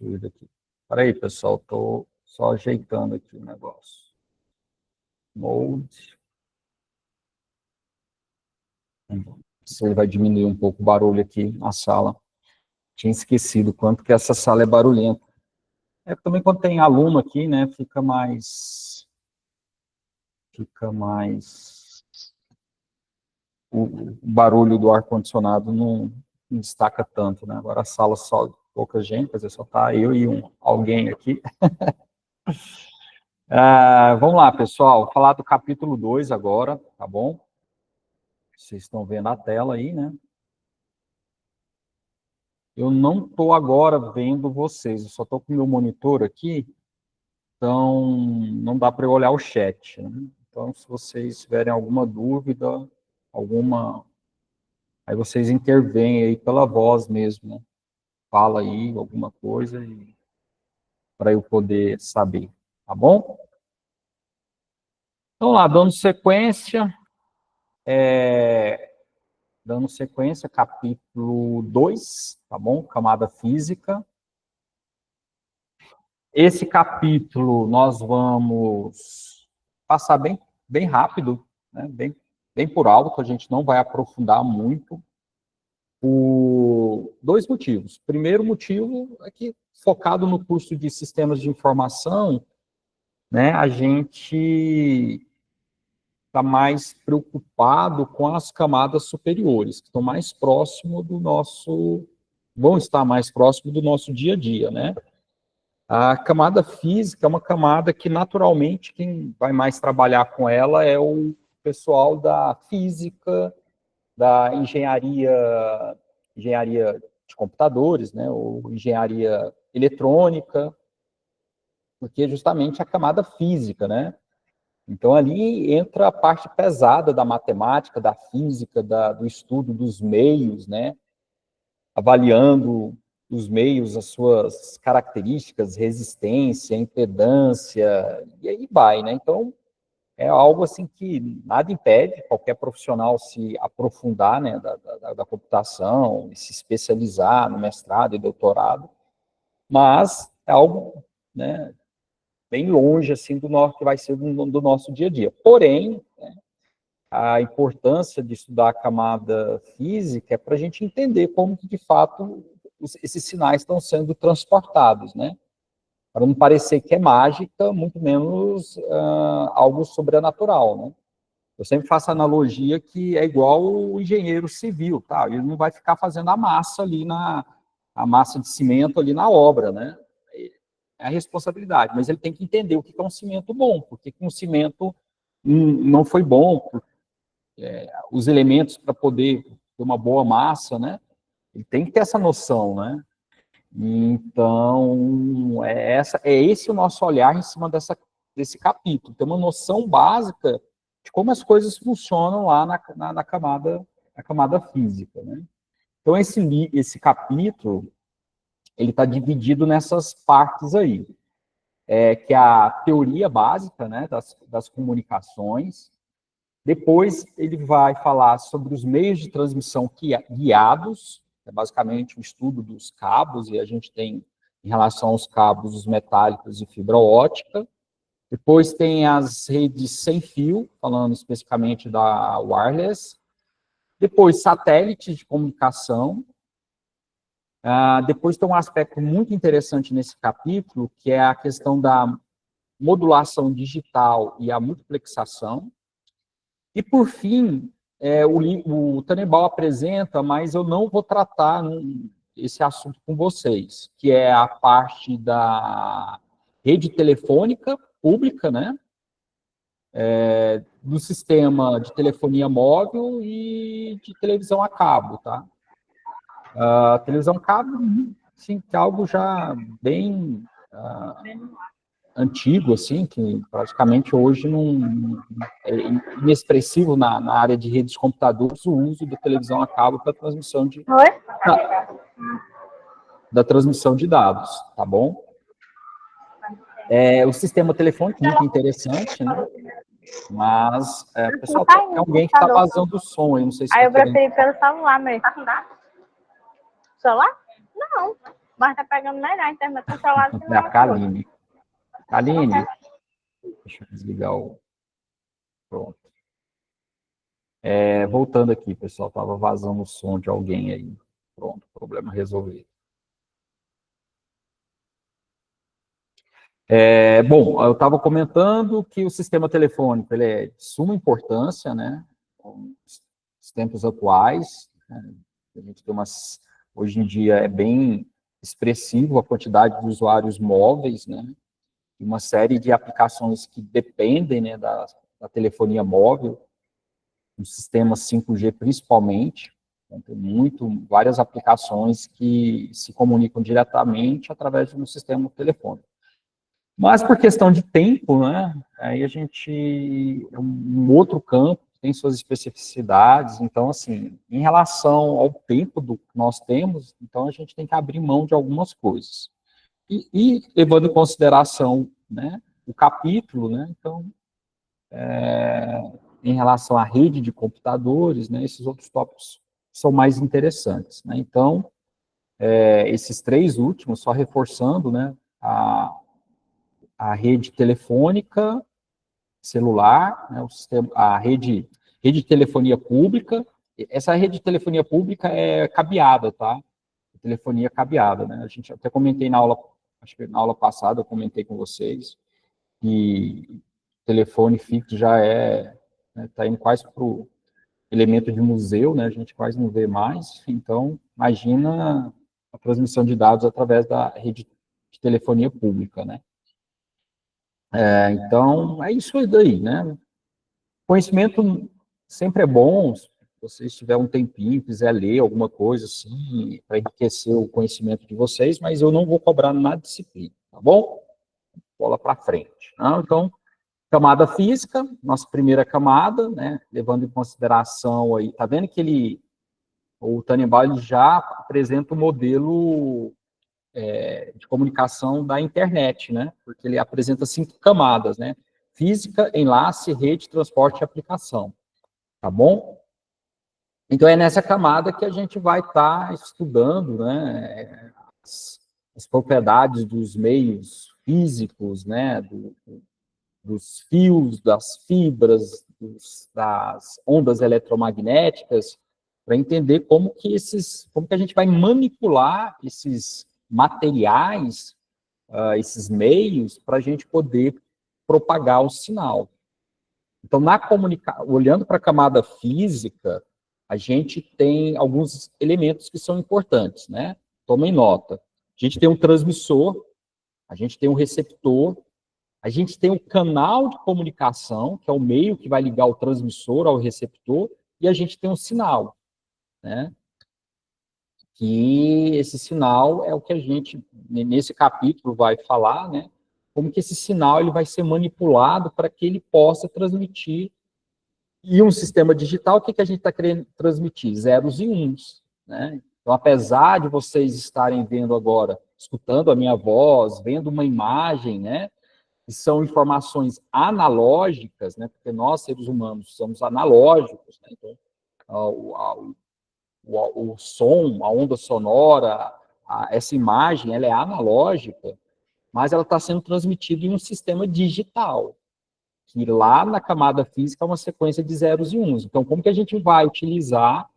absurdo aqui. Espera aí, pessoal, estou só ajeitando aqui o negócio. Mode. Você vai diminuir um pouco o barulho aqui na sala. Tinha esquecido quanto que essa sala é barulhenta. Também quando tem aluno aqui, né, fica mais... O barulho do ar-condicionado não destaca tanto, né? Agora a sala só pouca gente, quer dizer, só está eu e alguém aqui. Vamos lá, pessoal, falar do capítulo 2 agora, tá bom? Vocês estão vendo a tela aí, né? Eu não estou agora vendo vocês, eu só estou com o meu monitor aqui, então não dá para eu olhar o chat, né? Então, se vocês tiverem alguma dúvida, aí vocês intervêm aí pela voz mesmo, né? Fala aí alguma coisa para eu poder saber, tá bom? Então, lá, dando sequência, capítulo 2, tá bom? Camada física. Esse capítulo nós vamos passar bem rápido, né? Bem por alto, a gente não vai aprofundar muito, por dois motivos. Primeiro motivo é que, focado no curso de Sistemas de Informação, né, a gente está mais preocupado com as camadas superiores, que estão mais próximo do nosso, vão estar mais próximo do nosso dia a dia, né? A camada física é uma camada que, naturalmente, quem vai mais trabalhar com ela é o pessoal da física, da engenharia de computadores, né, ou engenharia eletrônica, porque é justamente a camada física, né? Então, ali entra a parte pesada da matemática, da física, do estudo dos meios, né? Avaliando os meios, as suas características, resistência, impedância, e aí vai, né? Então, é algo assim que nada impede qualquer profissional se aprofundar, né, da computação, e se especializar no mestrado e doutorado, mas é algo, né, bem longe, assim, que vai ser do nosso dia a dia. Porém, né, a importância de estudar a camada física é para a gente entender como que, de fato, esses sinais estão sendo transportados, né? Para não parecer que é mágica, muito menos algo sobrenatural, né? Eu sempre faço a analogia que é igual o engenheiro civil, tá? Ele não vai ficar fazendo a massa ali a massa de cimento ali na obra, né? É a responsabilidade, mas ele tem que entender o que é um cimento bom, porque um cimento não foi bom, os elementos para poder ter uma boa massa, né? Ele tem que ter essa noção, né? Então, é esse o nosso olhar em cima desse capítulo, ter uma noção básica de como as coisas funcionam lá na camada física, né? Então, esse capítulo, ele está dividido nessas partes aí, que é a teoria básica, né, das comunicações. Depois, ele vai falar sobre os meios de transmissão guiados, é basicamente o estudo dos cabos, e a gente tem, em relação aos cabos, os metálicos e fibra ótica. Depois tem as redes sem fio, falando especificamente da wireless. Depois, satélites de comunicação. Depois tem um aspecto muito interessante nesse capítulo, que é a questão da modulação digital e a multiplexação. E, por fim, o Tannenbaum apresenta, mas eu não vou tratar esse assunto com vocês, que é a parte da rede telefônica pública, né? Do sistema de telefonia móvel e de televisão a cabo, tá? A televisão a cabo, sim, que é algo já bem antigo, assim, que praticamente hoje não é inexpressivo na área de redes de computadores o uso da televisão a cabo para transmissão da transmissão de dados, tá bom? O sistema telefônico, muito interessante, né? Mas, pessoal, tem alguém que está vazando o som, eu não sei se... Aí eu preferi pelo celular mesmo. Celular? Não. Mas tá pegando melhor a internet do celular do que no É a outro. Kaline. Kaline, deixa eu desligar o... Pronto. Voltando aqui, pessoal, estava vazando o som de alguém aí. Pronto, problema resolvido. Bom, eu estava comentando que o sistema telefônico ele é de suma importância, né? Nos tempos atuais, né? A gente tem hoje em dia é bem expressivo a quantidade de usuários móveis, né? E uma série de aplicações que dependem, né, da telefonia móvel, do sistema 5G principalmente. Então, tem várias aplicações que se comunicam diretamente através de um sistema telefônico. Mas por questão de tempo, né, aí a gente, um outro campo, tem suas especificidades, então, assim, em relação ao tempo que nós temos, então a gente tem que abrir mão de algumas coisas. E levando em consideração, né, o capítulo, né, então, em relação à rede de computadores, né, esses outros tópicos são mais interessantes, né, então, esses três últimos, só reforçando, né, a rede telefônica, celular, né, a rede de telefonia pública. Essa rede de telefonia pública é cabeada, tá? Telefonia cabeada, né? A gente até comentei na aula, acho que na aula passada eu comentei com vocês que telefone fixo já tá indo quase para o elemento de museu, né? A gente quase não vê mais. Então, imagina a transmissão de dados através da rede de telefonia pública, né? Então, é isso aí daí, né? Conhecimento sempre é bom, se vocês tiverem um tempinho, quiser ler alguma coisa assim, para enriquecer o conhecimento de vocês, mas eu não vou cobrar na disciplina, tá bom? Bola para frente. Não? Então, camada física, nossa primeira camada, né? Levando em consideração aí, tá vendo que o Tannenbaum já apresenta o modelo de comunicação da internet, né? Porque ele apresenta 5 camadas, né? Física, enlace, rede, transporte e aplicação. Tá bom? Então, é nessa camada que a gente vai estar estudando, né, as propriedades dos meios físicos, né, dos fios, das fibras, das ondas eletromagnéticas, para entender como que a gente vai manipular esses materiais, esses meios, para a gente poder propagar o sinal. Então, olhando para a camada física, a gente tem alguns elementos que são importantes, né? Tomem nota. A gente tem um transmissor, a gente tem um receptor, a gente tem um canal de comunicação, que é o meio que vai ligar o transmissor ao receptor, e a gente tem um sinal, né? Que esse sinal é o que a gente, nesse capítulo, vai falar, né? Como que esse sinal ele vai ser manipulado para que ele possa transmitir. E um sistema digital, o que a gente está querendo transmitir? Zeros e uns, né? Então, apesar de vocês estarem vendo agora, escutando a minha voz, vendo uma imagem, né? Que são informações analógicas, né? Porque nós, seres humanos, somos analógicos, né? Então, o som, a onda sonora, essa imagem, ela é analógica, mas ela está sendo transmitida em um sistema digital, que lá na camada física é uma sequência de zeros e uns. Então, como que a gente vai utilizar,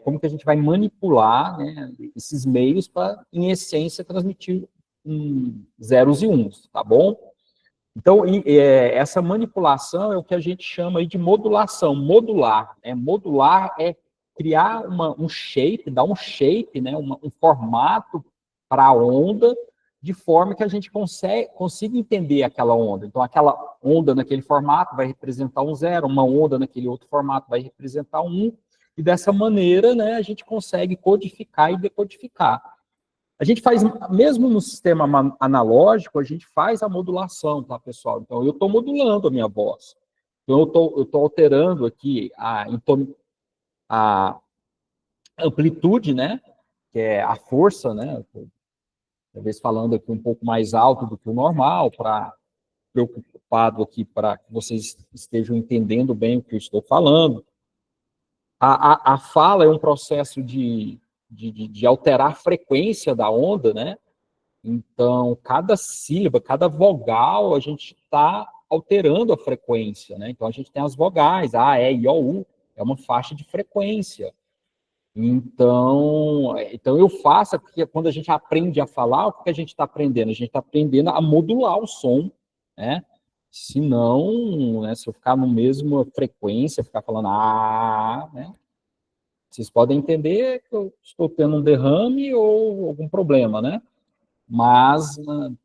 como que a gente vai manipular, né, esses meios para, em essência, transmitir zeros e uns, tá bom? Então, essa manipulação é o que a gente chama aí de modulação, modular. Modular é criar um shape, dar um shape, né, um formato para a onda, de forma que a gente consiga entender aquela onda. Então, aquela onda naquele formato vai representar um zero, uma onda naquele outro formato vai representar um, e dessa maneira, né, a gente consegue codificar e decodificar. A gente faz, mesmo no sistema analógico, a gente faz a modulação, tá, pessoal? Então, eu estou modulando a minha voz. Então, eu tô alterando aqui a amplitude, né? Que é a força, né? Talvez falando aqui um pouco mais alto do que o normal, preocupado aqui para que vocês estejam entendendo bem o que eu estou falando. A fala é um processo de de alterar a frequência da onda, né? Então, cada sílaba, cada vogal, a gente está alterando a frequência, né? Então, a gente tem as vogais, A, E, I, O, U, é uma faixa de frequência. Então eu faço, porque quando a gente aprende a falar, o que a gente está aprendendo? A gente está aprendendo a modular o som, né? Se não, né, se eu ficar na mesma frequência, ficar falando né? Vocês podem entender que eu estou tendo um derrame ou algum problema, né? Mas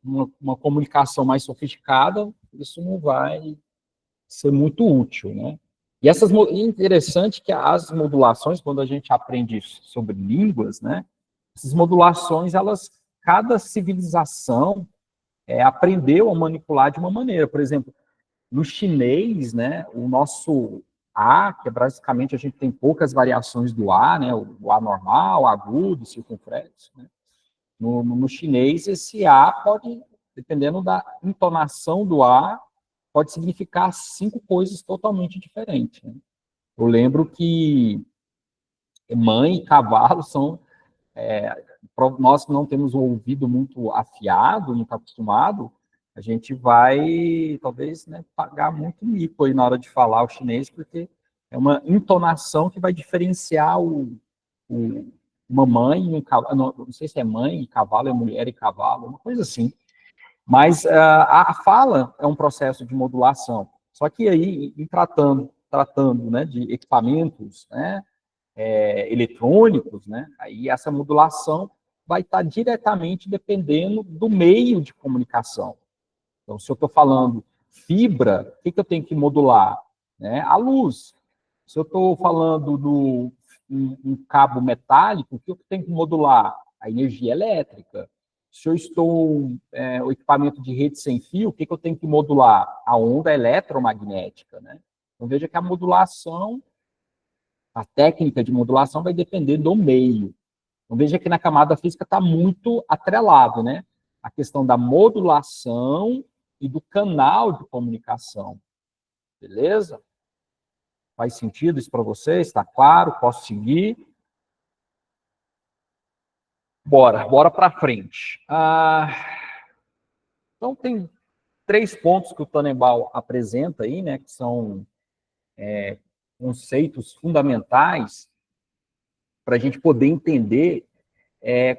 uma comunicação mais sofisticada, isso não vai ser muito útil, né? E interessante que as modulações, quando a gente aprende sobre línguas, né? Essas modulações, cada civilização aprendeu a manipular de uma maneira. Por exemplo, no chinês, né? O nosso A, que é basicamente a gente tem poucas variações do A, né? O A normal, agudo, circunflexo, né? No chinês, esse A pode, dependendo da entonação do A, pode significar 5 coisas totalmente diferentes, né? Eu lembro que mãe e cavalo são... nós que não temos um ouvido muito afiado, não está acostumado, a gente vai, talvez, né, pagar muito mico aí na hora de falar o chinês, porque é uma entonação que vai diferenciar uma mãe e um cavalo, não sei se é mãe e cavalo, é mulher e cavalo, uma coisa assim. Mas a fala é um processo de modulação. Só que aí, tratando né, de equipamentos, né, eletrônicos, né, aí essa modulação vai estar diretamente dependendo do meio de comunicação. Então, se eu estou falando fibra, o que eu tenho que modular? Né? A luz. Se eu estou falando um cabo metálico, o que eu tenho que modular? A energia elétrica. Se eu estou o equipamento de rede sem fio, o que eu tenho que modular? A onda eletromagnética, né? Então, veja que a modulação, a técnica de modulação vai depender do meio. Então, veja que na camada física está muito atrelado, né? A questão da modulação e do canal de comunicação. Beleza? Faz sentido isso para vocês? Está claro? Posso seguir? Bora para frente. Então, tem 3 pontos que o Tannenbaum apresenta aí, né, que são conceitos fundamentais para a gente poder entender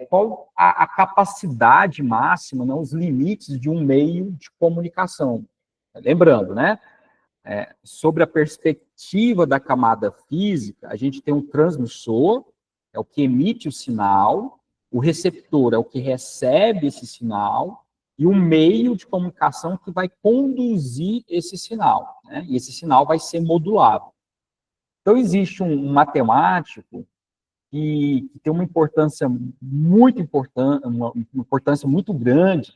qual a capacidade máxima, né, os limites de um meio de comunicação. Lembrando, né, sobre a perspectiva da camada física, a gente tem um transmissor, é o que emite o sinal, o receptor é o que recebe esse sinal, e um meio de comunicação que vai conduzir esse sinal, né? E esse sinal vai ser modulado. Então, existe um matemático que tem uma importância muito importante, uma importância muito grande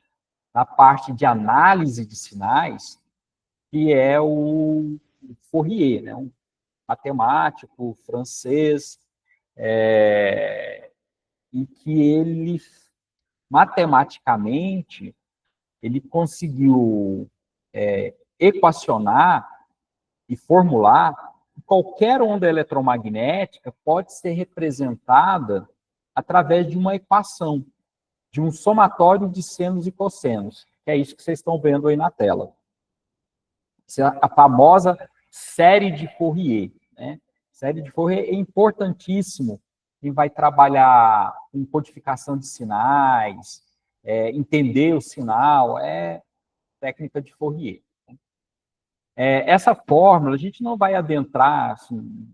na parte de análise de sinais, que é o Fourier, né? Um matemático francês, e que ele, matematicamente, ele conseguiu equacionar e formular que qualquer onda eletromagnética pode ser representada através de uma equação, de um somatório de senos e cossenos, que é isso que vocês estão vendo aí na tela. Essa é a famosa série de Fourier, né? Série de Fourier é importantíssimo quem vai trabalhar com codificação de sinais, entender o sinal, técnica de Fourier. Essa fórmula, a gente não vai adentrar, assim,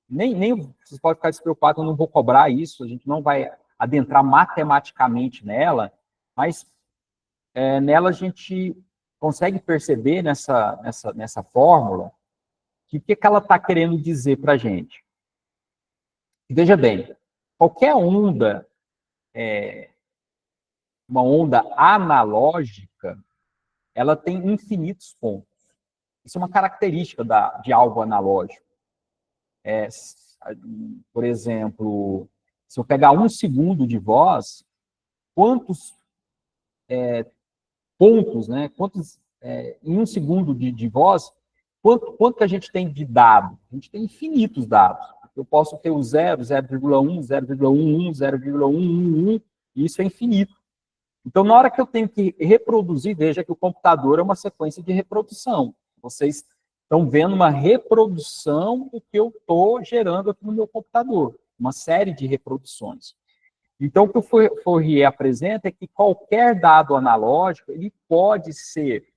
nem vocês podem ficar despreocupados, eu não vou cobrar isso, a gente não vai adentrar matematicamente nela, mas nela a gente consegue perceber nessa fórmula que o que ela está querendo dizer para a gente. Veja bem, qualquer onda, uma onda analógica, ela tem infinitos pontos. Isso é uma característica de algo analógico. Por exemplo, se eu pegar 1 segundo de voz, quantos pontos, né? Em 1 segundo de voz, quanto que a gente tem de dado? A gente tem infinitos dados. Eu posso ter o 0, 0,1, 0,11, 0,111, e isso é infinito. Então, na hora que eu tenho que reproduzir, veja que o computador é uma sequência de reprodução. Vocês estão vendo uma reprodução do que eu estou gerando aqui no meu computador, uma série de reproduções. Então, o que o Fourier apresenta é que qualquer dado analógico ele pode ser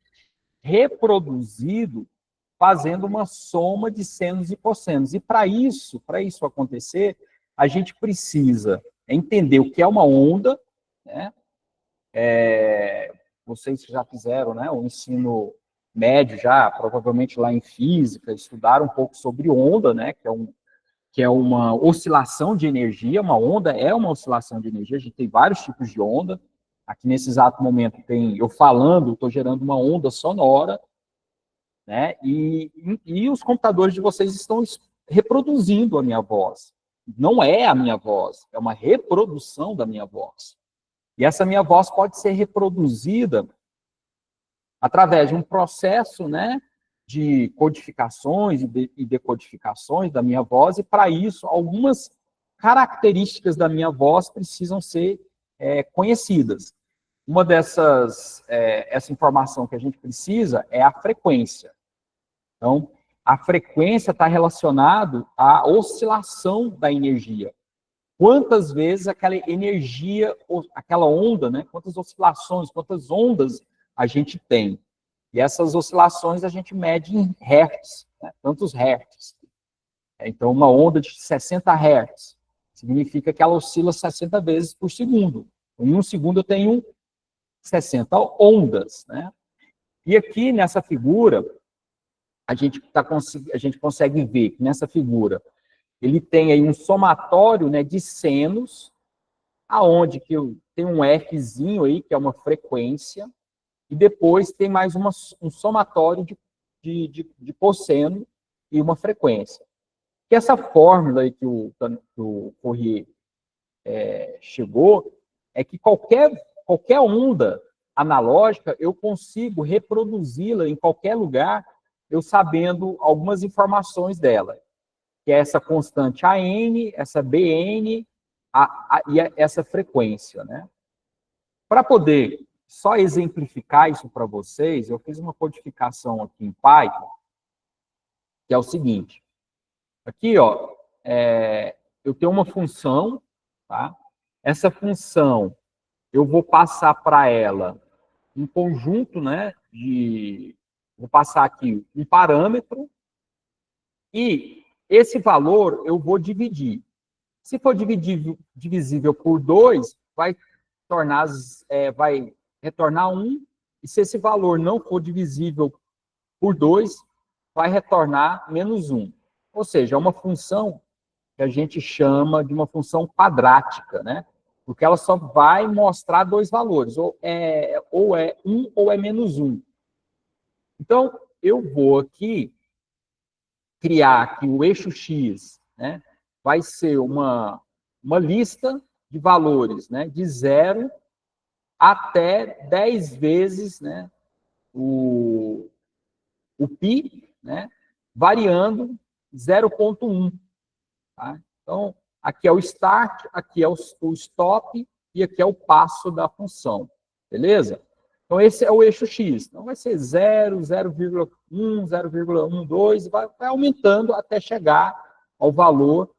reproduzido fazendo uma soma de senos e cossenos. E para isso acontecer, a gente precisa entender o que é uma onda, né? Vocês já fizeram, né, o ensino médio já, provavelmente lá em física, estudaram um pouco sobre onda, né, que é uma oscilação de energia. Uma onda é uma oscilação de energia, a gente tem vários tipos de onda. Aqui nesse exato momento tem eu falando, estou gerando uma onda sonora, né? E os computadores de vocês estão reproduzindo a minha voz. Não é a minha voz, é uma reprodução da minha voz. E essa minha voz pode ser reproduzida através de um processo, né, de codificações e decodificações da minha voz, e para isso, algumas características da minha voz precisam ser conhecidas. Uma dessas, essa informação que a gente precisa é a frequência. Então, a frequência está relacionada à oscilação da energia. Quantas vezes aquela energia, aquela onda, né? Quantas oscilações, quantas ondas a gente tem. E essas oscilações a gente mede em hertz, né? Tantos hertz. Então, uma onda de 60 hertz significa que ela oscila 60 vezes por segundo. Em um segundo eu tenho 60 ondas, né? E aqui nessa figura, a gente consegue ver que nessa figura ele tem aí um somatório, né, de senos, aonde que tem um Fzinho aí, que é uma frequência, e depois tem mais um somatório de cosseno e uma frequência. E essa fórmula aí que o Fourier chegou é que qualquer onda analógica eu consigo reproduzi-la em qualquer lugar, eu sabendo algumas informações dela, que é essa constante AN, essa BN e essa frequência, né? Para poder só exemplificar isso para vocês, eu fiz uma codificação aqui em Python, que é o seguinte. Aqui, ó, eu tenho uma função, tá? Essa função, eu vou passar para ela um conjunto, né, vou passar aqui um parâmetro, e esse valor eu vou dividir. Se for divisível por 2, vai retornar 1, e se esse valor não for divisível por 2, vai retornar menos 1. Ou seja, é uma função que a gente chama de uma função quadrática, né? Porque ela só vai mostrar dois valores, ou é 1 ou é menos 1. Então, eu vou aqui criar aqui o eixo X, né? Vai ser uma lista de valores, né? De 0 até 10 vezes, né? O π, né? Variando 0,1. Tá? Então, aqui é o start, aqui é o stop e aqui é o passo da função. Beleza? Então, esse é o eixo X. Então, vai ser 0, 0,1, 0,12, vai aumentando até chegar ao valor.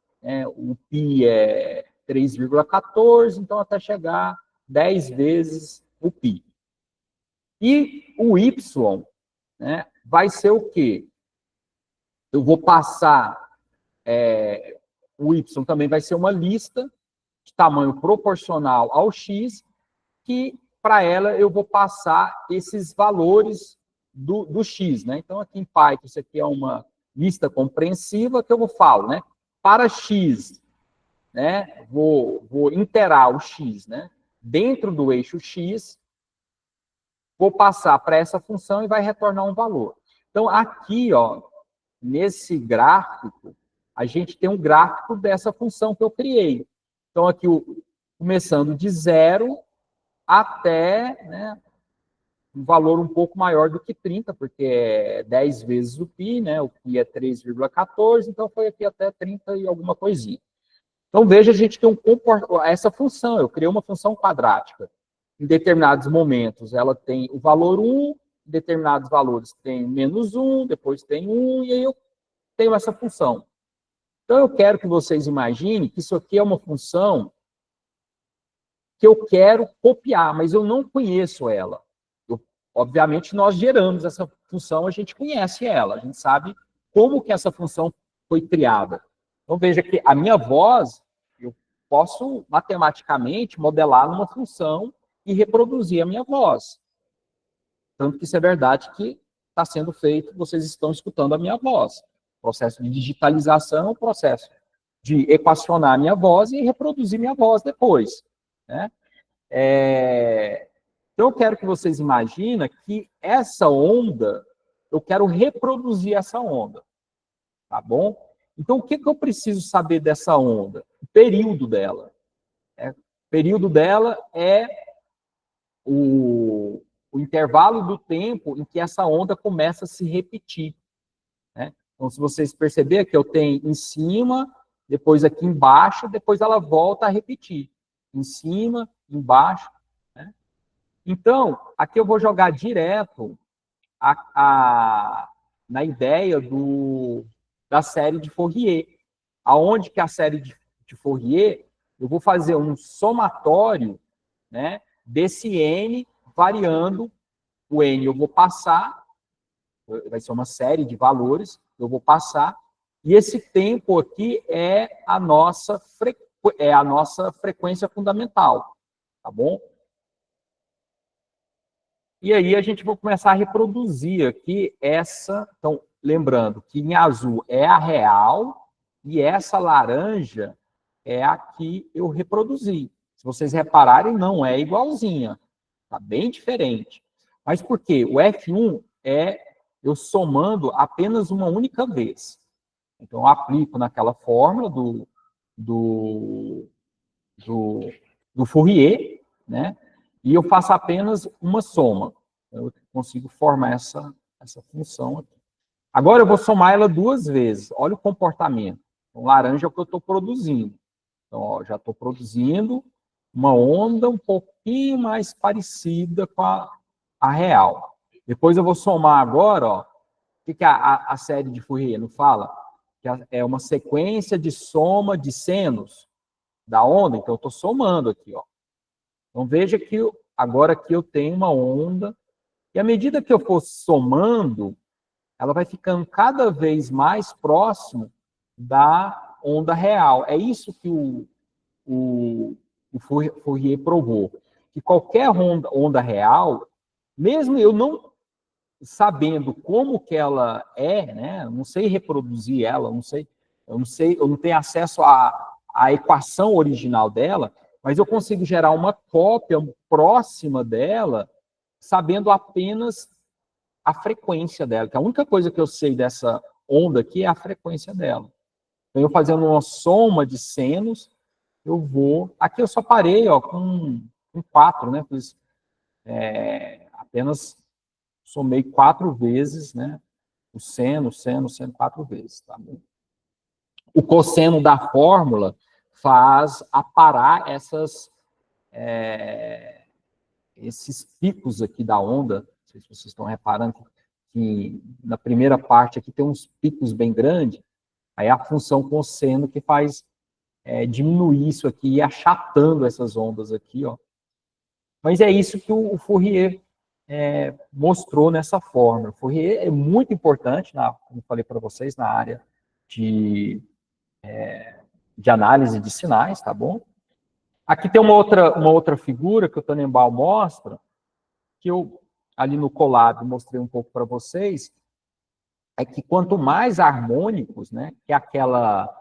O π é 3,14, então até chegar 10 vezes o π. E o y, né, vai ser o quê? Eu vou passar... o y também vai ser uma lista de tamanho proporcional ao x, que para ela eu vou passar esses valores do x, né? Então, aqui em Python, isso aqui é uma lista compreensiva que eu vou falar, né? Para x, né? Vou interar o x, né? Dentro do eixo x, vou passar para essa função e vai retornar um valor. Então, aqui, ó, nesse gráfico, a gente tem um gráfico dessa função que eu criei. Então, aqui, começando de 0 até, né, um valor um pouco maior do que 30, porque é 10 vezes o π, né? O π é 3,14, então foi aqui até 30 e alguma coisinha. Então, veja, a gente tem essa função, eu criei uma função quadrática. Em determinados momentos, ela tem o valor 1, em determinados valores tem menos 1, depois tem 1, e aí eu tenho essa função. Então, eu quero que vocês imaginem que isso aqui é uma função que eu quero copiar, mas eu não conheço ela. Obviamente, nós geramos essa função, a gente conhece ela, a gente sabe como que essa função foi criada. Então, veja que a minha voz, eu posso matematicamente modelar numa função e reproduzir a minha voz. Tanto que isso é verdade que está sendo feito, vocês estão escutando a minha voz. O processo de digitalização é um processo de equacionar a minha voz e reproduzir minha voz depois, né? Então, eu quero que vocês imaginem que essa onda, eu quero reproduzir essa onda, tá bom? Então, o que eu preciso saber dessa onda? O período dela. O período dela é o intervalo do tempo em que essa onda começa a se repetir, né? Então, se vocês perceberem que eu tenho em cima, depois aqui embaixo, depois ela volta a repetir. Em cima, embaixo, né? Então, aqui eu vou jogar direto na ideia da série de Fourier. Aonde que a série de Fourier, eu vou fazer um somatório, né, desse N variando. O N eu vou passar, vai ser uma série de valores, eu vou passar, e esse tempo aqui é a nossa frequência fundamental, tá bom? E aí a gente vai começar a reproduzir aqui essa, então, lembrando que em azul é a real, e essa laranja é a que eu reproduzi. Se vocês repararem, não é igualzinha, tá bem diferente. Mas por quê? O F1 é eu somando apenas uma única vez. Então, eu aplico naquela fórmula do Fourier, né? E eu faço apenas uma soma. Eu consigo formar essa função aqui. Agora eu vou somar ela duas vezes. Olha o comportamento. Então, laranja é o que eu estou produzindo. Então, ó, já estou produzindo uma onda um pouquinho mais parecida com a real. Depois eu vou somar agora, ó, o que a série de Fourier não fala? Que é uma sequência de soma de senos da onda. Então, eu estou somando aqui, ó. Então, veja que agora aqui eu tenho uma onda, e à medida que eu for somando, ela vai ficando cada vez mais próximo da onda real. É isso que o Fourier provou, que qualquer onda real, mesmo eu não sabendo como que ela é, né, não sei reproduzir ela, eu não tenho acesso à equação original dela, mas eu consigo gerar uma cópia próxima dela, sabendo apenas a frequência dela, que a única coisa que eu sei dessa onda aqui é a frequência dela. Então, eu fazendo uma soma de senos, eu vou... Aqui eu só parei, ó, com 4, né? Fiz, apenas somei 4 vezes, né? O seno 4 vezes, tá bom? O cosseno da fórmula faz aparar esses picos aqui da onda. Não sei se vocês estão reparando que na primeira parte aqui tem uns picos bem grandes, aí a função cosseno que faz diminuir isso aqui e achatando essas ondas aqui, ó. Mas é isso que o Fourier mostrou nessa fórmula. O Fourier é muito importante, como falei para vocês, na área de análise de sinais, tá bom? Aqui tem uma outra figura que o Tannenbaum mostra, que eu, ali no Colab, mostrei um pouco para vocês, é que quanto mais harmônicos, né, que é aquela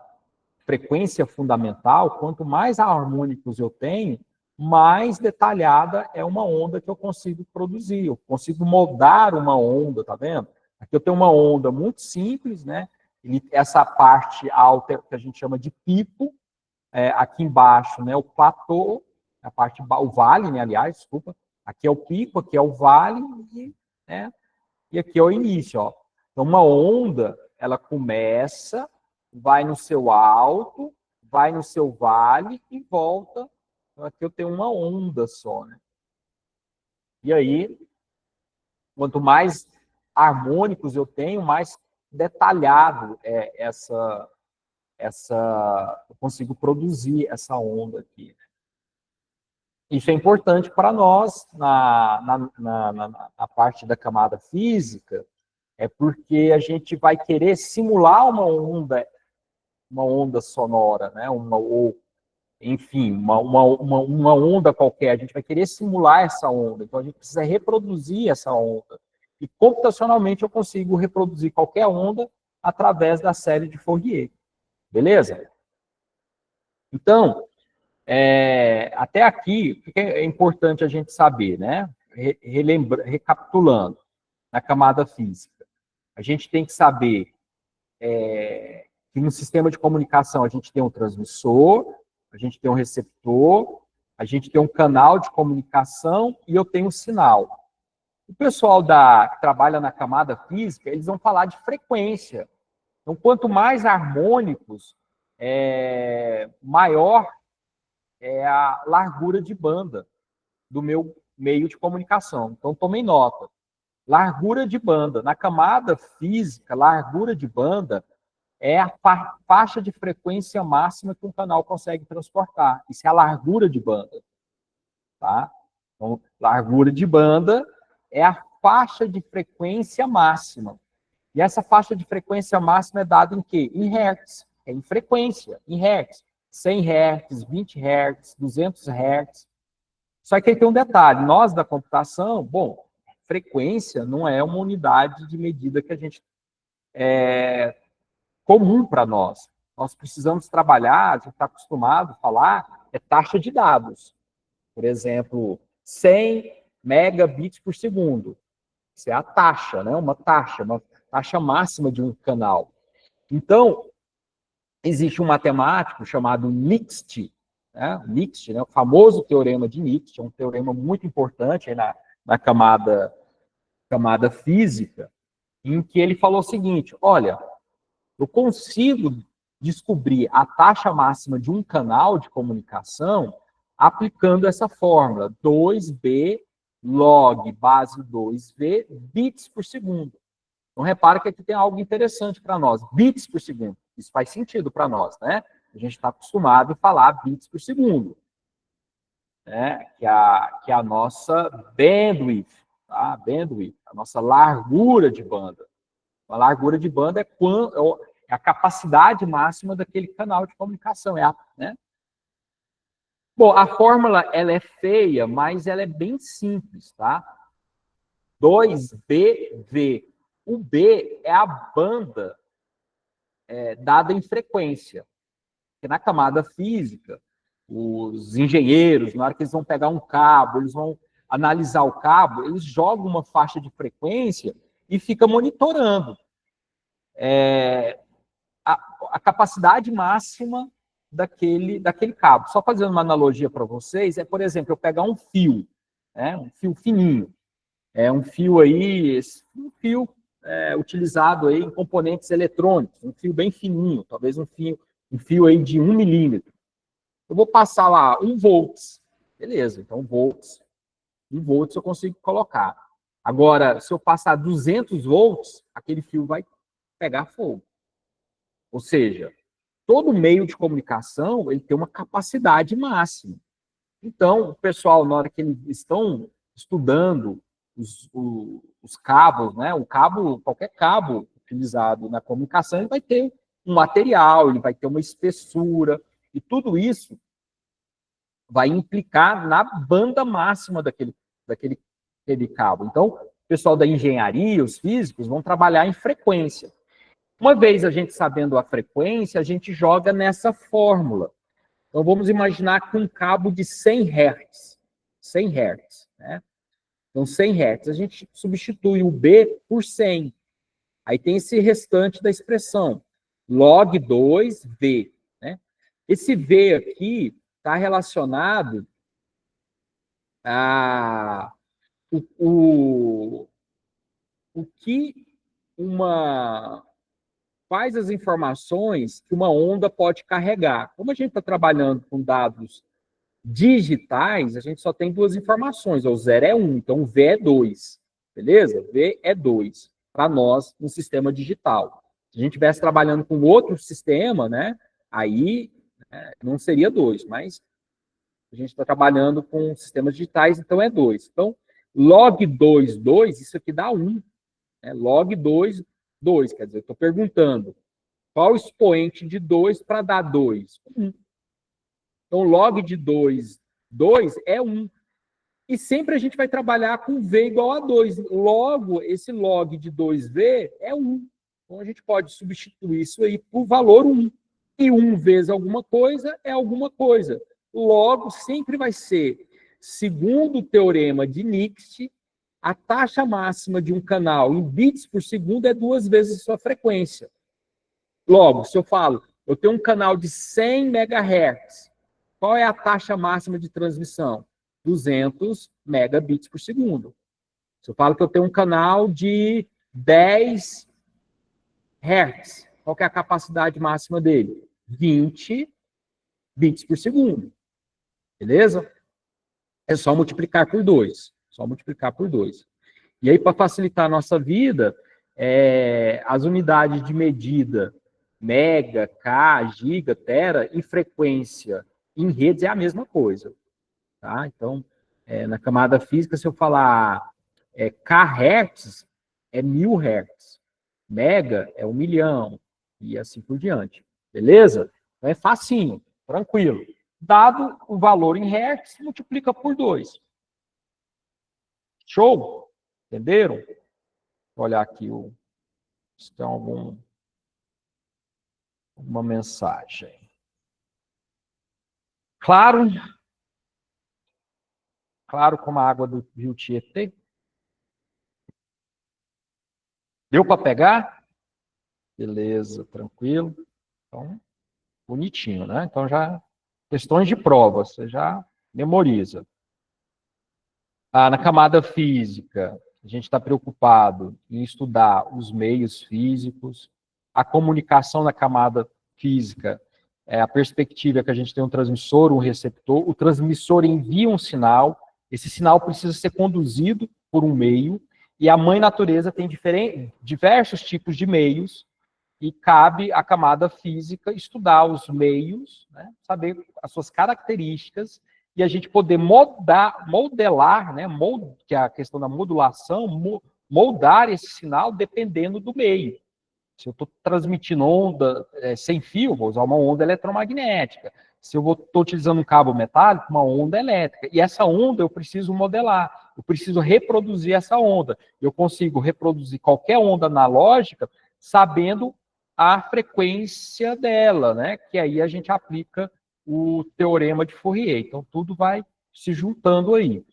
frequência fundamental, quanto mais harmônicos eu tenho, mais detalhada é uma onda que eu consigo produzir. Eu consigo moldar uma onda, tá vendo? Aqui eu tenho uma onda muito simples, né? Essa parte alta que a gente chama de pico, aqui embaixo, né, o platô, o vale, né, aliás, desculpa, Aqui é o pico, aqui é o vale, né? E aqui é o início, ó. Então, uma onda, ela começa, vai no seu alto, vai no seu vale e volta. Então, aqui eu tenho uma onda só, né? E aí, quanto mais harmônicos eu tenho, mais detalhado é eu consigo produzir essa onda aqui. Isso é importante para nós na parte da camada física, é porque a gente vai querer simular uma onda sonora, né? Ou, enfim, uma onda qualquer. A gente vai querer simular essa onda. Então, a gente precisa reproduzir essa onda. E, computacionalmente, eu consigo reproduzir qualquer onda através da série de Fourier. Beleza? Então, até aqui, o que é importante a gente saber, né? Recapitulando, na camada física. A gente tem que saber que no sistema de comunicação a gente tem um transmissor, a gente tem um receptor, a gente tem um canal de comunicação e eu tenho um sinal. O pessoal que trabalha na camada física, eles vão falar de frequência. Então, quanto mais harmônicos, maior é a largura de banda do meu meio de comunicação. Então, tomem nota. Largura de banda. Na camada física, largura de banda é a faixa de frequência máxima que um canal consegue transportar. Isso é a largura de banda. Tá? Então, largura de banda é a faixa de frequência máxima. E essa faixa de frequência máxima é dada em quê? Em hertz. É em frequência, em hertz. 100 Hz, 20 Hz, 200 Hz. Só que aí tem um detalhe. Nós, da computação, bom, frequência não é uma unidade de medida que a gente comum para nós. Nós precisamos trabalhar, a gente está acostumado a falar, taxa de dados. Por exemplo, 100 megabits por segundo. Isso é a taxa, né? Uma taxa máxima de um canal. Então, existe um matemático chamado Nixte, né? Nixte, né? O famoso teorema de Nixte, é um teorema muito importante aí na camada física, em que ele falou o seguinte: olha, eu consigo descobrir a taxa máxima de um canal de comunicação aplicando essa fórmula, 2B log base 2V bits por segundo. Então, repara que aqui tem algo interessante para nós, bits por segundo. Isso faz sentido para nós, né? A gente está acostumado a falar bits por segundo, né? Que é a nossa bandwidth, tá? Bandwidth, a nossa largura de banda. A largura de banda é a capacidade máxima daquele canal de comunicação, né? Bom, a fórmula ela é feia, mas ela é bem simples, tá? 2BV. O B é a banda dada em frequência. Porque na camada física, os engenheiros, na hora que eles vão pegar um cabo, eles vão analisar o cabo, eles jogam uma faixa de frequência e ficam monitorando a capacidade máxima daquele cabo. Só fazendo uma analogia para vocês, por exemplo, eu pegar um fio, né, um fio fininho, um fio aí, utilizado aí em componentes eletrônicos, um fio bem fininho, talvez um fio aí de 1 milímetro. Eu vou passar lá 1 volts, beleza, então 1 volts eu consigo colocar. Agora, se eu passar 200 volts, aquele fio vai pegar fogo. Ou seja, todo meio de comunicação ele tem uma capacidade máxima. Então, o pessoal, na hora que eles estão estudando os cabos, né? Qualquer cabo utilizado na comunicação, ele vai ter um material, ele vai ter uma espessura, e tudo isso vai implicar na banda máxima daquele cabo. Então, o pessoal da engenharia, os físicos, vão trabalhar em frequência. Uma vez a gente sabendo a frequência, a gente joga nessa fórmula. Então, vamos imaginar que um cabo de 100 Hz. 100 Hz, né? Então, 100 Hz. A gente substitui o B por 100. Aí tem esse restante da expressão. Log 2V. Né? Esse V aqui está relacionado o que quais as informações que uma onda pode carregar. Como a gente está trabalhando com dados digitais, a gente só tem duas informações, o 0 é 1, então o V é 2, beleza? V é 2, para nós, no sistema digital. Se a gente estivesse trabalhando com outro sistema, né, aí não seria 2, mas a gente está trabalhando com sistemas digitais, então é 2. Então, log 2, 2, isso aqui dá 1. Né? Log 2, 2, quer dizer, eu estou perguntando qual o expoente de 2 para dar 2? 1. Então, log de 2, 2 é 1. E sempre a gente vai trabalhar com V igual a 2. Logo, esse log de 2V é 1. Então, a gente pode substituir isso aí por valor 1. E 1 vezes alguma coisa é alguma coisa. Logo, sempre vai ser, segundo o teorema de Nixte, a taxa máxima de um canal em bits por segundo é 2 vezes a sua frequência. Logo, se eu falo, eu tenho um canal de 100 MHz, qual é a taxa máxima de transmissão? 200 megabits por segundo. Se eu falo que eu tenho um canal de 10 Hz, qual que é a capacidade máxima dele? 20 bits por segundo. Beleza? É só multiplicar por 2. Só multiplicar por 2. E aí, para facilitar a nossa vida, as unidades de medida, mega, K, giga, tera, em frequência em redes é a mesma coisa. Tá? Então, na camada física, se eu falar kHz, é 1000 Hz. Mega é 1 milhão. E assim por diante. Beleza? Então é facinho, tranquilo. Dado o valor em Hertz, multiplica por 2. Show? Entenderam? Vou olhar aqui se tem alguma mensagem. Claro como a água do rio Tietê. Deu para pegar? Beleza, tranquilo. Então, bonitinho, né? Então, já questões de prova, você já memoriza. Na camada física, a gente está preocupado em estudar os meios físicos. A comunicação na camada física, a perspectiva é que a gente tem um transmissor, um receptor. O transmissor envia um sinal, esse sinal precisa ser conduzido por um meio, e a mãe natureza tem diversos tipos de meios, e cabe à camada física estudar os meios, né, saber as suas características, e a gente poder modelar, né, que é a questão da modulação, moldar esse sinal dependendo do meio. Se eu estou transmitindo onda sem fio, vou usar uma onda eletromagnética. Se eu estou utilizando um cabo metálico, uma onda elétrica. E essa onda eu preciso modelar, eu preciso reproduzir essa onda. Eu consigo reproduzir qualquer onda analógica sabendo a frequência dela, né? Que aí a gente aplica o teorema de Fourier. Então, tudo vai se juntando aí.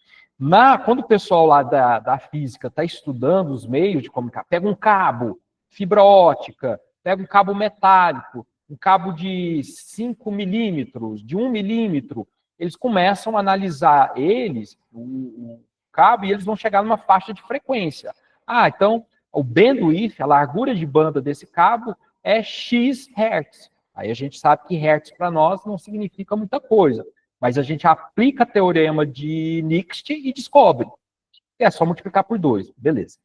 Quando o pessoal lá da física está estudando os meios de comunicar, pega um cabo, fibra ótica, pega um cabo metálico, um cabo de 5 milímetros, de 1 milímetro, eles começam a analisar o cabo, e eles vão chegar numa faixa de frequência. Então, o bandwidth, a largura de banda desse cabo, é X Hertz. Aí a gente sabe que Hertz para nós não significa muita coisa, mas a gente aplica teorema de Nixte e descobre. É só multiplicar por 2, beleza.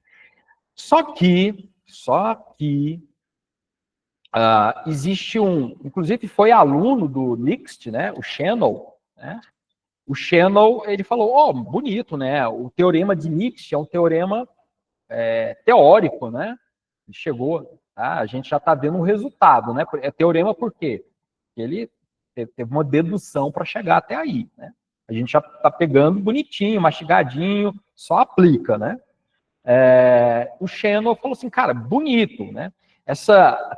Só que existe inclusive foi aluno do Nixte, né, o Shannon, né? O Shannon, ele falou, bonito, né? O teorema de Nixte é um teorema teórico, né? Ele chegou, a gente já está vendo um resultado, né? É teorema por quê? Porque ele teve uma dedução para chegar até aí, né? A gente já está pegando bonitinho, mastigadinho, só aplica, né? O Shannon falou assim, cara, bonito, né? A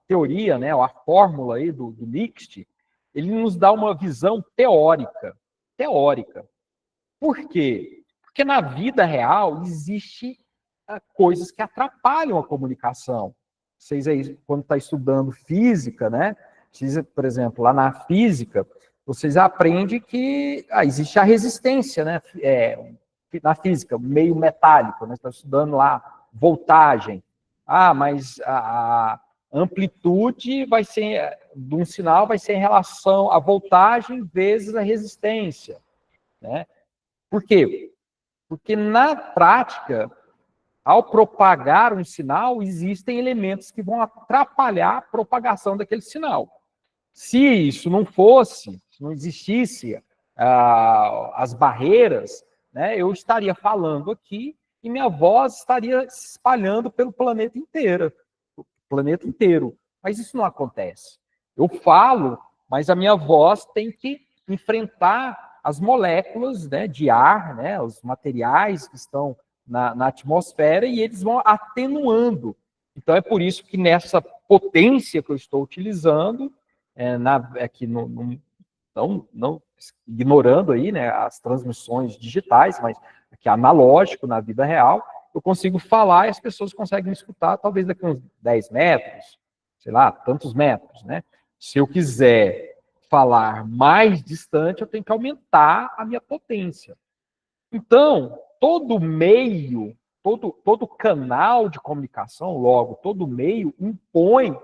teoria, né, a fórmula aí do Nixte, ele nos dá uma visão teórica. Por quê? Porque na vida real existe coisas que atrapalham a comunicação. Vocês aí, quando está estudando física, né? Por exemplo, lá na física, vocês aprendem que existe a resistência, né? na física, meio metálico, né? Está estudando lá voltagem. Ah, mas a amplitude vai ser, de um sinal vai ser em relação à voltagem vezes a resistência, né? Por quê? Porque na prática, ao propagar um sinal, existem elementos que vão atrapalhar a propagação daquele sinal. Se isso não fosse, se não existisse as barreiras, né, eu estaria falando aqui e minha voz estaria se espalhando pelo planeta inteiro. Mas isso não acontece. Eu falo, mas a minha voz tem que enfrentar as moléculas, né, de ar, né, os materiais que estão na atmosfera, e eles vão atenuando. Então é por isso que nessa potência que eu estou utilizando, aqui não ignorando aí, né, as transmissões digitais, mas aqui analógico na vida real, eu consigo falar e as pessoas conseguem me escutar, talvez daqui uns 10 metros, sei lá, tantos metros, né? Se eu quiser falar mais distante, eu tenho que aumentar a minha potência. Então, todo meio, todo canal de comunicação, logo, todo meio impõe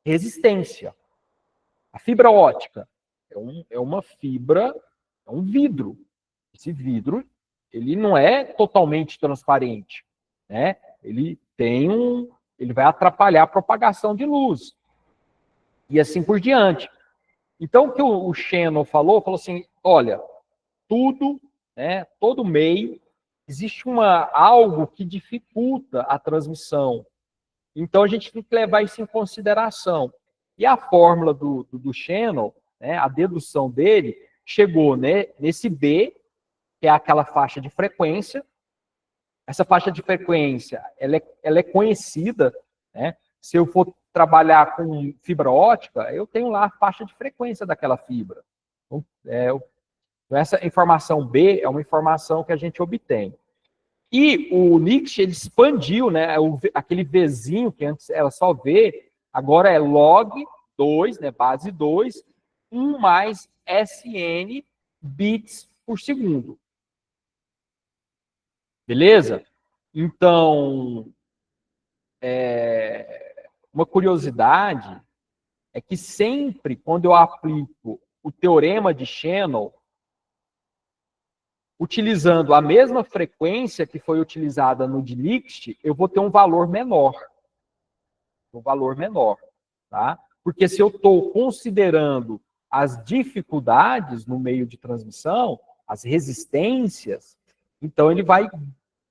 resistência. A fibra ótica é uma fibra, é um vidro. Esse vidro, ele não é totalmente transparente, né? Ele vai atrapalhar a propagação de luz. E assim por diante. Então, o que o Shannon falou assim, olha, tudo, né, todo meio, existe algo que dificulta a transmissão. Então, a gente tem que levar isso em consideração. E a fórmula do Shannon, né, a dedução dele, chegou, né, nesse B, que é aquela faixa de frequência. Essa faixa de frequência, ela é conhecida, né? Se eu for trabalhar com fibra ótica, eu tenho lá a faixa de frequência daquela fibra. Então, essa informação B é uma informação que a gente obtém. E o Nietzsche, ele expandiu, né? Aquele Vzinho, que antes era só V, agora é log 2, né? Base 2, 1 mais SN bits por segundo. Beleza? Então, uma curiosidade é que sempre, quando eu aplico o teorema de Shannon, utilizando a mesma frequência que foi utilizada no de Nietzsche, eu vou ter um valor menor. Tá? Porque se eu estou considerando as dificuldades no meio de transmissão, as resistências, então ele vai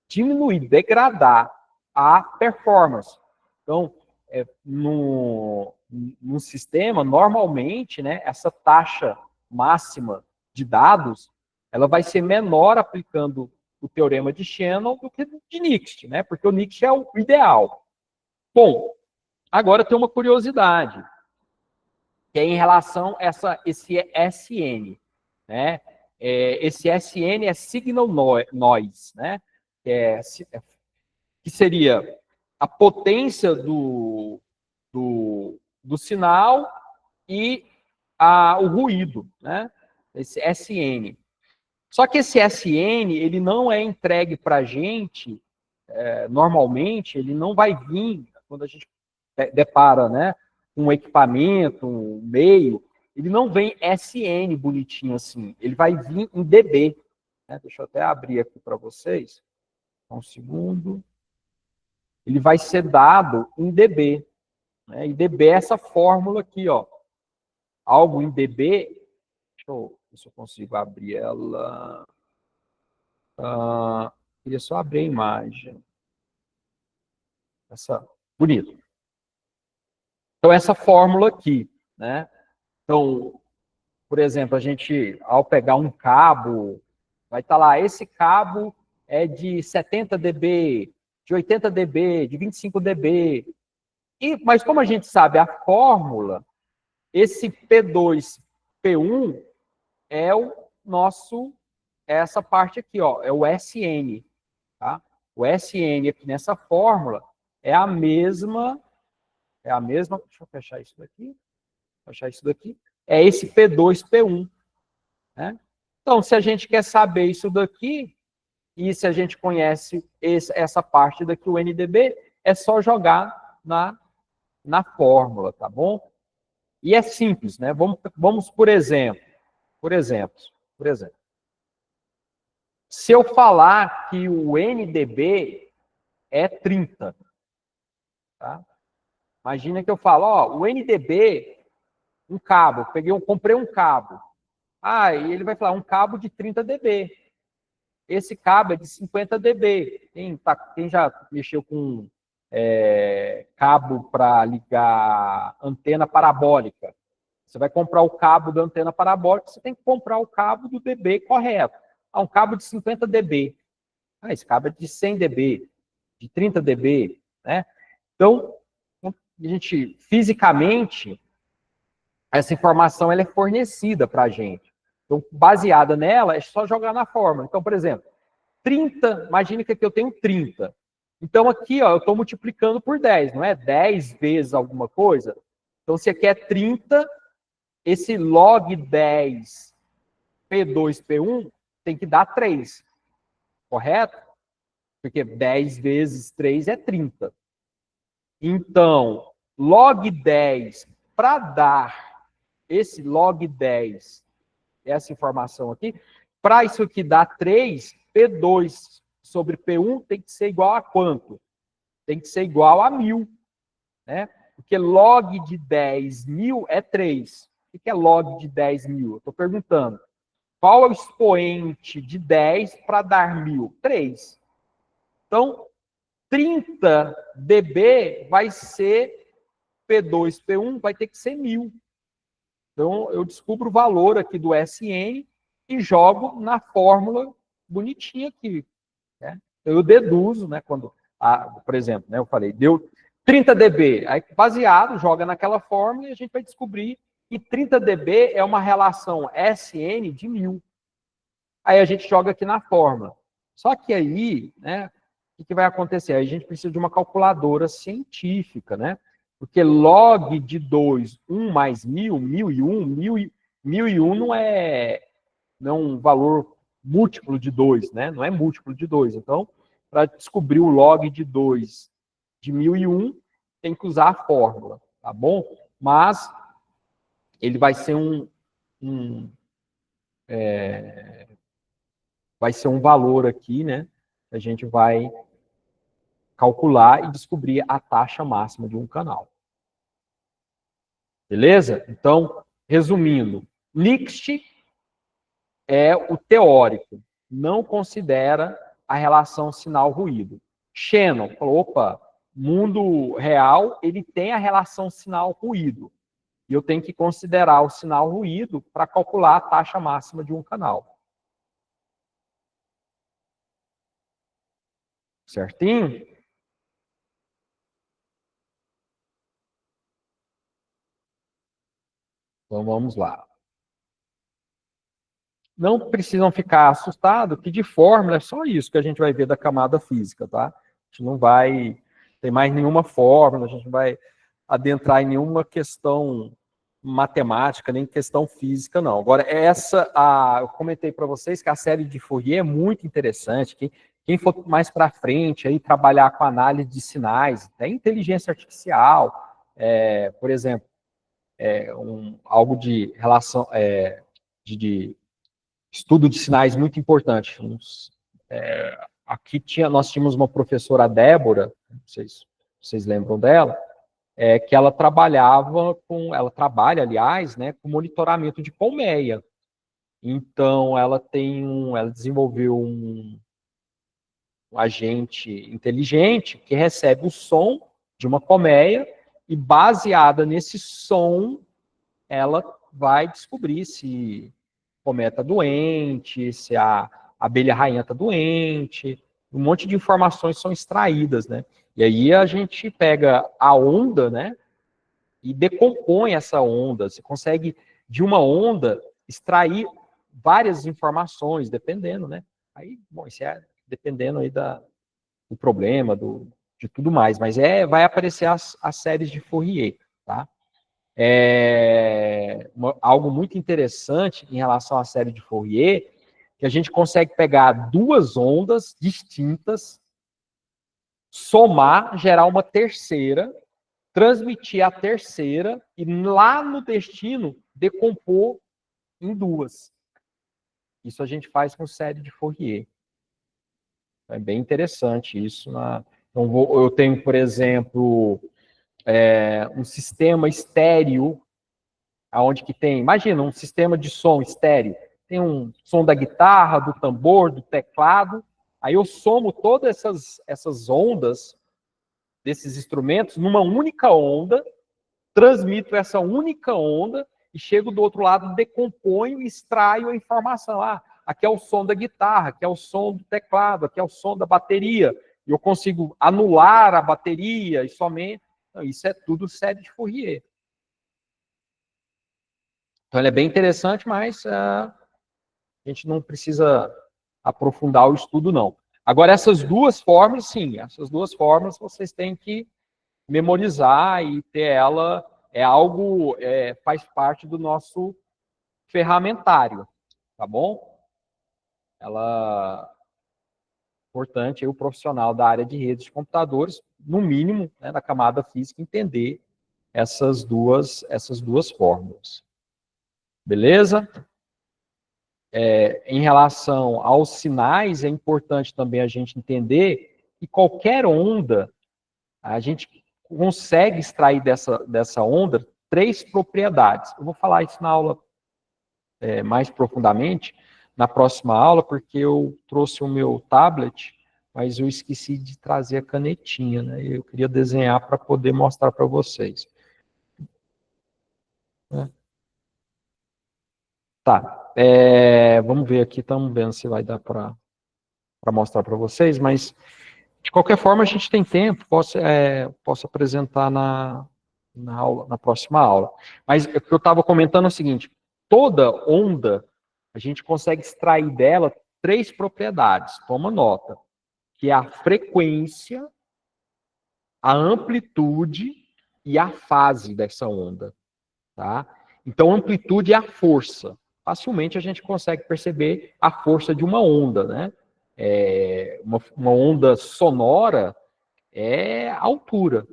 diminuir, degradar a performance. Então, no sistema, normalmente, né, essa taxa máxima de dados, ela vai ser menor aplicando o teorema de Shannon do que de Nietzsche, né? Porque o Nietzsche é o ideal. Bom, agora tem uma curiosidade, que é em relação a esse SN, né? Esse SN é signal noise, né? Que seria a potência do sinal e o ruído, né? Esse SN. Só que esse SN, ele não é entregue para a gente, normalmente, ele não vai vir, quando a gente depara, né, um equipamento, um meio, ele não vem SN bonitinho assim, ele vai vir em dB. Né? Deixa eu até abrir aqui para vocês, um segundo. Ele vai ser dado em dB. Né? E dB é essa fórmula aqui, ó. Algo em dB, deixa eu ver se eu consigo abrir ela. Queria só abrir a imagem. Bonito. Então, essa fórmula aqui, né? Então, por exemplo, a gente, ao pegar um cabo, vai estar lá, esse cabo é de 70 dB, de 80 dB, de 25 dB. Mas como a gente sabe a fórmula, esse P2, P1 é essa parte aqui, ó, é o SN, tá? O SN aqui nessa fórmula é a mesma, deixa eu fechar isso daqui, é esse P2, P1, né? Então, se a gente quer saber isso daqui, E se a gente conhece essa parte daqui, o NDB, é só jogar na fórmula, tá bom? E é simples, né? Vamos por exemplo. Se eu falar que o NDB é 30, tá? Imagina que eu falo, ó, o NDB, um cabo, comprei um cabo. Ah, e ele vai falar, um cabo de 30 dB. Esse cabo é de 50 dB. Quem já mexeu com cabo para ligar antena parabólica? Você vai comprar o cabo da antena parabólica, você tem que comprar o cabo do dB correto. Ah, um cabo de 50 dB. Ah, esse cabo é de 100 dB, de 30 dB, né? Então, a gente, fisicamente, essa informação ela é fornecida para a gente. Então, baseada nela, é só jogar na fórmula. Então, por exemplo, 30, imagine que aqui eu tenho 30. Então, aqui, ó, eu estou multiplicando por 10, não é? 10 vezes alguma coisa. Então, se aqui é 30, esse log 10 P2, P1 tem que dar 3, correto? Porque 10 vezes 3 é 30. Então, log 10, para dar esse log 10, essa informação aqui, para isso aqui dar 3, P2 sobre P1 tem que ser igual a quanto? Tem que ser igual a 1000, né? Porque log de 10.000 é 3. O que é log de 10.000? Estou perguntando. Qual é o expoente de 10 para dar 1000? 3. Então, 30 dB vai ser P2, P1, vai ter que ser 1000. Então, eu descubro o valor aqui do SN e jogo na fórmula bonitinha aqui. Né? Eu deduzo, né, quando, por exemplo, né, eu falei, deu 30 dB, aí baseado, joga naquela fórmula e a gente vai descobrir que 30 dB é uma relação SN de 1000. Aí a gente joga aqui na fórmula. Só que aí, né, o que vai acontecer? Aí a gente precisa de uma calculadora científica, né? Porque log de 2, 1 mais 1000, 1001 não é um valor múltiplo de 2, né? Não é múltiplo de 2. Então, para descobrir o log de 2 de 1001, tem que usar a fórmula, tá bom? Mas ele vai ser vai ser um valor aqui, né? A gente vai calcular e descobrir a taxa máxima de um canal. Beleza? Então, resumindo, Lixt é o teórico, não considera a relação sinal-ruído. Shannon falou, opa, mundo real, ele tem a relação sinal-ruído. E eu tenho que considerar o sinal-ruído para calcular a taxa máxima de um canal. Certinho? Então, vamos lá. Não precisam ficar assustados, que de fórmula é só isso que a gente vai ver da camada física, tá? A gente não vai ter mais nenhuma fórmula, a gente não vai adentrar em nenhuma questão matemática, nem questão física, não. Agora, eu comentei para vocês que a série de Fourier é muito interessante. Quem for mais para frente, aí, trabalhar com análise de sinais, até inteligência artificial, por exemplo, algo de relação, de estudo de sinais muito importante. Aqui nós tínhamos uma professora, Débora, não sei se vocês lembram dela, que ela trabalha, aliás, né, com monitoramento de colmeia. Então, ela desenvolveu um agente inteligente que recebe o som de uma colmeia e, baseada nesse som, ela vai descobrir se a colmeia está doente, se a abelha rainha está doente, um monte de informações são extraídas, né? E aí a gente pega a onda, né, e decompõe essa onda. Você consegue, de uma onda, extrair várias informações, dependendo, né? Aí, bom, isso dependendo aí do problema, de tudo mais. Mas vai aparecer as séries de Fourier, tá? Algo muito interessante em relação à série de Fourier, que a gente consegue pegar duas ondas distintas, somar, gerar uma terceira, transmitir a terceira e lá no destino decompor em duas. Isso a gente faz com série de Fourier. É bem interessante isso. Então, eu tenho, por exemplo, um sistema estéreo, onde que tem, imagina, um sistema de som estéreo. Tem um som da guitarra, do tambor, do teclado. Aí eu somo todas essas ondas desses instrumentos numa única onda, transmito essa única onda e chego do outro lado, decomponho e extraio a informação. Aqui é o som da guitarra, aqui é o som do teclado, aqui é o som da bateria. E eu consigo anular a bateria e somente... Então, isso é tudo série de Fourier. Então, ele é bem interessante, mas a gente não precisa aprofundar o estudo, não. Agora, essas duas fórmulas, sim, essas duas fórmulas vocês têm que memorizar e ter ela, faz parte do nosso ferramentário, tá bom? Ela é importante, o profissional da área de redes de computadores, no mínimo, né, da camada física, entender essas duas fórmulas. Beleza? Em relação aos sinais, é importante também a gente entender que qualquer onda, a gente consegue extrair dessa onda 3 propriedades. Eu vou falar isso na aula mais profundamente, na próxima aula, porque eu trouxe o meu tablet, mas eu esqueci de trazer a canetinha, né? Eu queria desenhar para poder mostrar para vocês. Tá, vamos ver aqui, estamos vendo se vai dar para mostrar para vocês, mas de qualquer forma a gente tem tempo, posso apresentar na próxima aula. Mas o que eu estava comentando é o seguinte, toda onda, a gente consegue extrair dela 3 propriedades, toma nota, que é a frequência, a amplitude e a fase dessa onda, tá? Então, amplitude é a força. Facilmente a gente consegue perceber a força de uma onda, né? Uma onda sonora é a altura.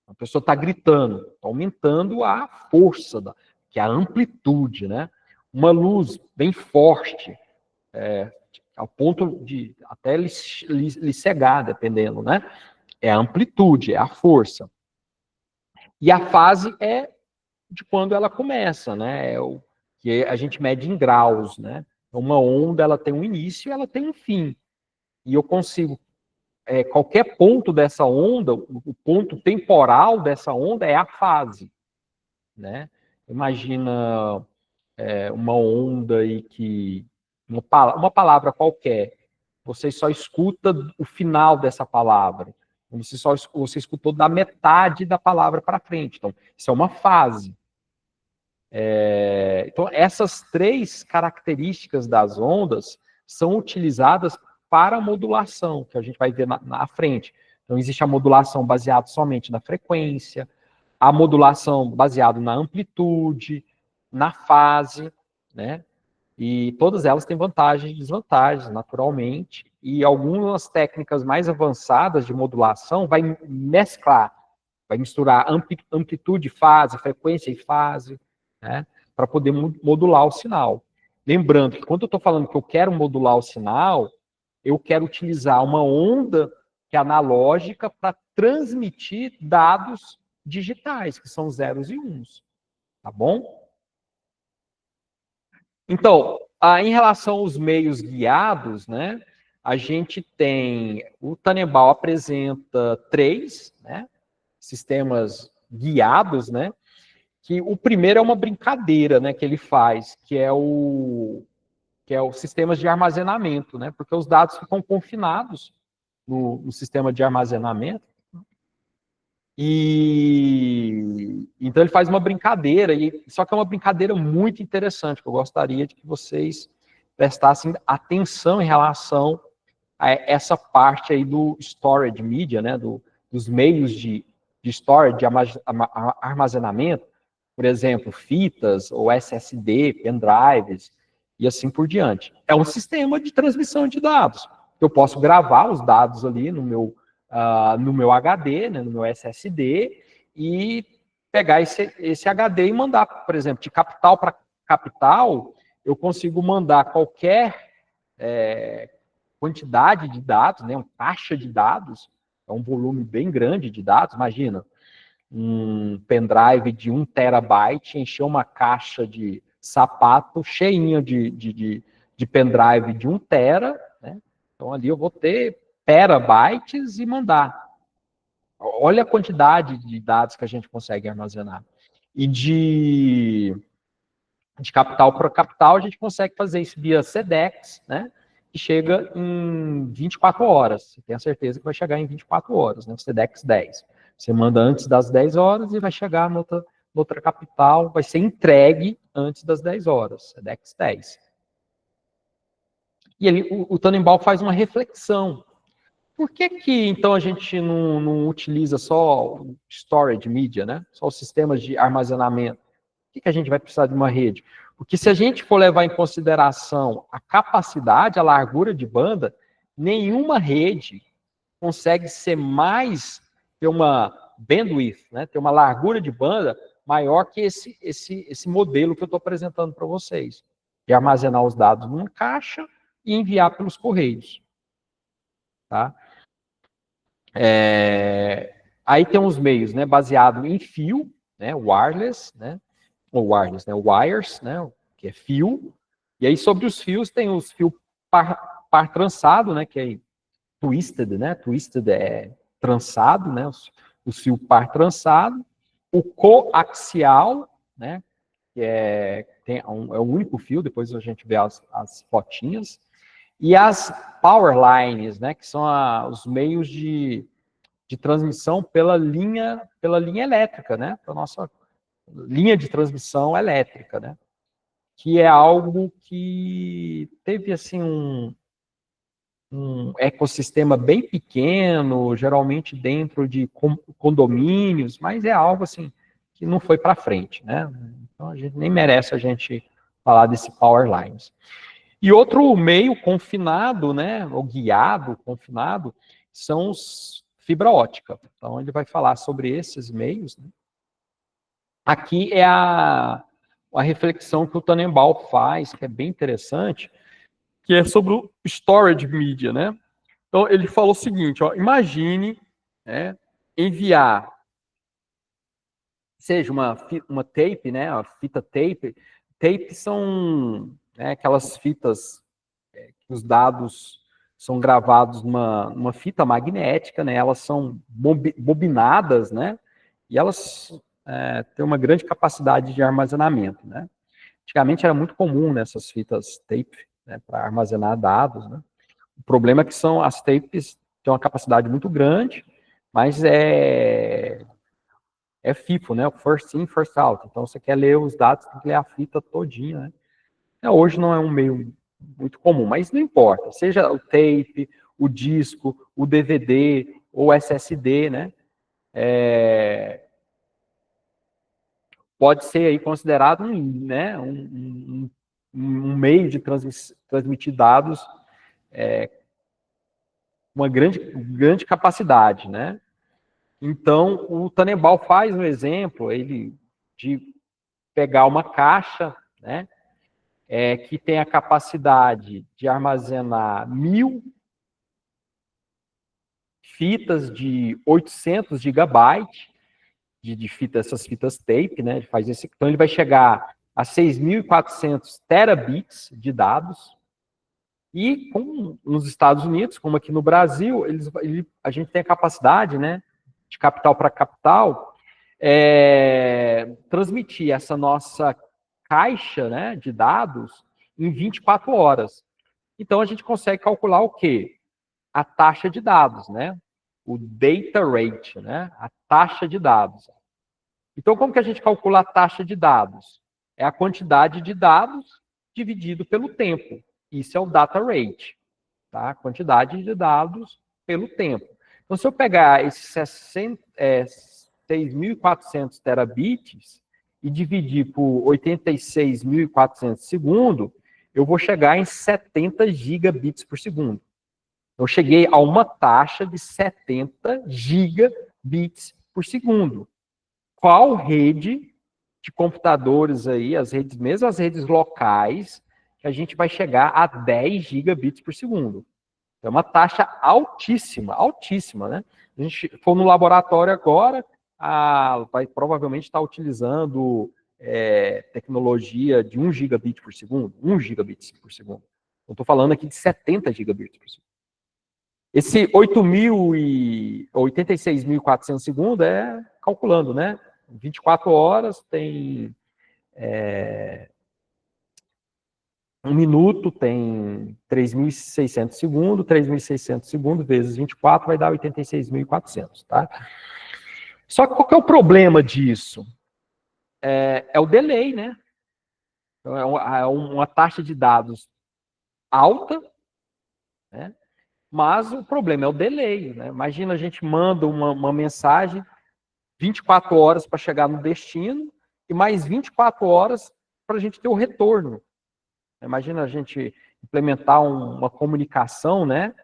A pessoa está gritando, tá aumentando a força, que é a amplitude, né? Uma luz bem forte, ao ponto de até lhe cegar, dependendo, né? É a amplitude, é a força. E a fase é de quando ela começa, né? Que a gente mede em graus, né? Uma onda, ela tem um início e ela tem um fim. E eu consigo, qualquer ponto dessa onda, o ponto temporal dessa onda é a fase, né? Imagina uma onda e que uma palavra qualquer, você só escuta o final dessa palavra. Você escutou da metade da palavra para frente. Então, isso é uma fase. Então, essas 3 características das ondas são utilizadas para a modulação, que a gente vai ver na frente. Então, existe a modulação baseada somente na frequência, a modulação baseada na amplitude, na fase, né? E todas elas têm vantagens e desvantagens, naturalmente, e algumas técnicas mais avançadas de modulação vai mesclar, vai misturar amplitude, fase, frequência e fase, né, para poder modular o sinal. Lembrando que quando eu estou falando que eu quero modular o sinal, eu quero utilizar uma onda que é analógica para transmitir dados digitais, que são zeros e uns. Tá bom? Então, em relação aos meios guiados, né, a gente tem, o Tannenbaum apresenta 3, né, sistemas guiados, né, que o primeiro é uma brincadeira, né, que ele faz, que é o sistemas de armazenamento, né, porque os dados ficam confinados no sistema de armazenamento, e então ele faz uma brincadeira, só que é uma brincadeira muito interessante, que eu gostaria de que vocês prestassem atenção em relação a essa parte aí do storage media, né, dos meios de storage, de armazenamento, por exemplo, fitas ou SSD, pendrives, e assim por diante. É um sistema de transmissão de dados. Eu posso gravar os dados ali no meu HD, né, no meu SSD, e pegar esse HD e mandar, por exemplo, de capital para capital, eu consigo mandar qualquer quantidade de dados, né, uma caixa de dados, é um volume bem grande de dados, imagina, um pendrive de 1 terabyte, encher uma caixa de sapato cheinha de pendrive de 1 tera, né? Então ali eu vou ter terabytes e mandar. Olha a quantidade de dados que a gente consegue armazenar. E de capital para capital, a gente consegue fazer isso via SEDEX, né? Que chega em 24 horas. Você tem a certeza que vai chegar em 24 horas, né? O SEDEX 10. Você manda antes das 10 horas e vai chegar na outra capital, vai ser entregue antes das 10 horas, SEDEX 10. E ele, o Tannenbaum faz uma reflexão. Por que então, a gente não utiliza só o storage media, né? Só os sistemas de armazenamento? Por que a gente vai precisar de uma rede? Porque se a gente for levar em consideração a capacidade, a largura de banda, nenhuma rede consegue ser mais, ter uma bandwidth, né? Ter uma largura de banda maior que esse modelo que eu estou apresentando para vocês. De armazenar os dados numa caixa e enviar pelos correios. Tá? Aí tem uns meios, né? Baseado em fio, né? Wireless, né? Ou wireless, né? Wires, né? Que é fio. E aí sobre os fios tem os fios par trançado, né? Que é twisted, né? Twisted é trançado, né? Os fios par trançado. O coaxial, né? Que é o único fio, depois a gente vê as fotinhas. E as power lines, né? Que são os meios de transmissão pela linha elétrica, né? Para nossa linha de transmissão elétrica, né? Que é algo que teve assim um ecossistema bem pequeno, geralmente dentro de condomínios, mas é algo assim que não foi para frente, né? Então a gente nem merece a gente falar desse power lines. E outro meio confinado, né, ou guiado, confinado, são os fibra ótica. Então ele vai falar sobre esses meios, né? Aqui é a reflexão que o Tannenbaum faz, que é bem interessante, que é sobre o storage media, né? Então, ele falou o seguinte, ó, imagine, né, enviar, seja uma tape, né, a fita tape. Tape são, né, aquelas fitas que os dados são gravados numa fita magnética, né, elas são bobinadas, né, e elas têm uma grande capacidade de armazenamento, né. Antigamente era muito comum nessas fitas tape, né, para armazenar dados, né. O problema é que as tapes têm uma capacidade muito grande, mas é FIFO, né? First in, first out. Então, você quer ler os dados, tem que ler a fita todinha, né? Hoje não é um meio muito comum, mas não importa. Seja o tape, o disco, o DVD ou SSD, né? Pode ser aí considerado um meio de transmitir dados uma grande capacidade, né? Então, o Tannenbaum faz um exemplo, de pegar uma caixa, né, que tem a capacidade de armazenar 1000 fitas de 800 gigabytes de fita, essas fitas tape, né? Então, ele vai chegar a 6.400 terabits de dados. E nos Estados Unidos, como aqui no Brasil, a gente tem a capacidade, né, de capital para capital, transmitir essa nossa caixa, né, de dados em 24 horas. Então, a gente consegue calcular o quê? A taxa de dados, né? O data rate, né? A taxa de dados. Então, como que a gente calcula a taxa de dados? É a quantidade de dados dividido pelo tempo. Isso é o data rate, tá? Quantidade de dados pelo tempo. Então, se eu pegar esses 6.400 terabits e dividir por 86.400 segundos, eu vou chegar em 70 gigabits por segundo. Eu cheguei a uma taxa de 70 gigabits por segundo. Qual rede de computadores aí, mesmo as redes locais, que a gente vai chegar a 10 gigabits por segundo? É uma taxa altíssima, altíssima, né? A gente for no laboratório agora, vai provavelmente estar utilizando tecnologia de 1 gigabit por segundo, 1 gigabit por segundo. Eu estou falando aqui de 70 gigabits por segundo. Esse 86.400 segundos é calculando, né? 24 horas tem 1 minuto, tem 3.600 segundos, 3.600 segundos vezes 24 vai dar 86.400, tá? Só que qual que é o problema disso? É o delay, né? Então, é uma taxa de dados alta, né? Mas o problema é o delay, né? Imagina, a gente manda uma mensagem 24 horas para chegar no destino e mais 24 horas para a gente ter o retorno. Imagina a gente implementar uma comunicação, né?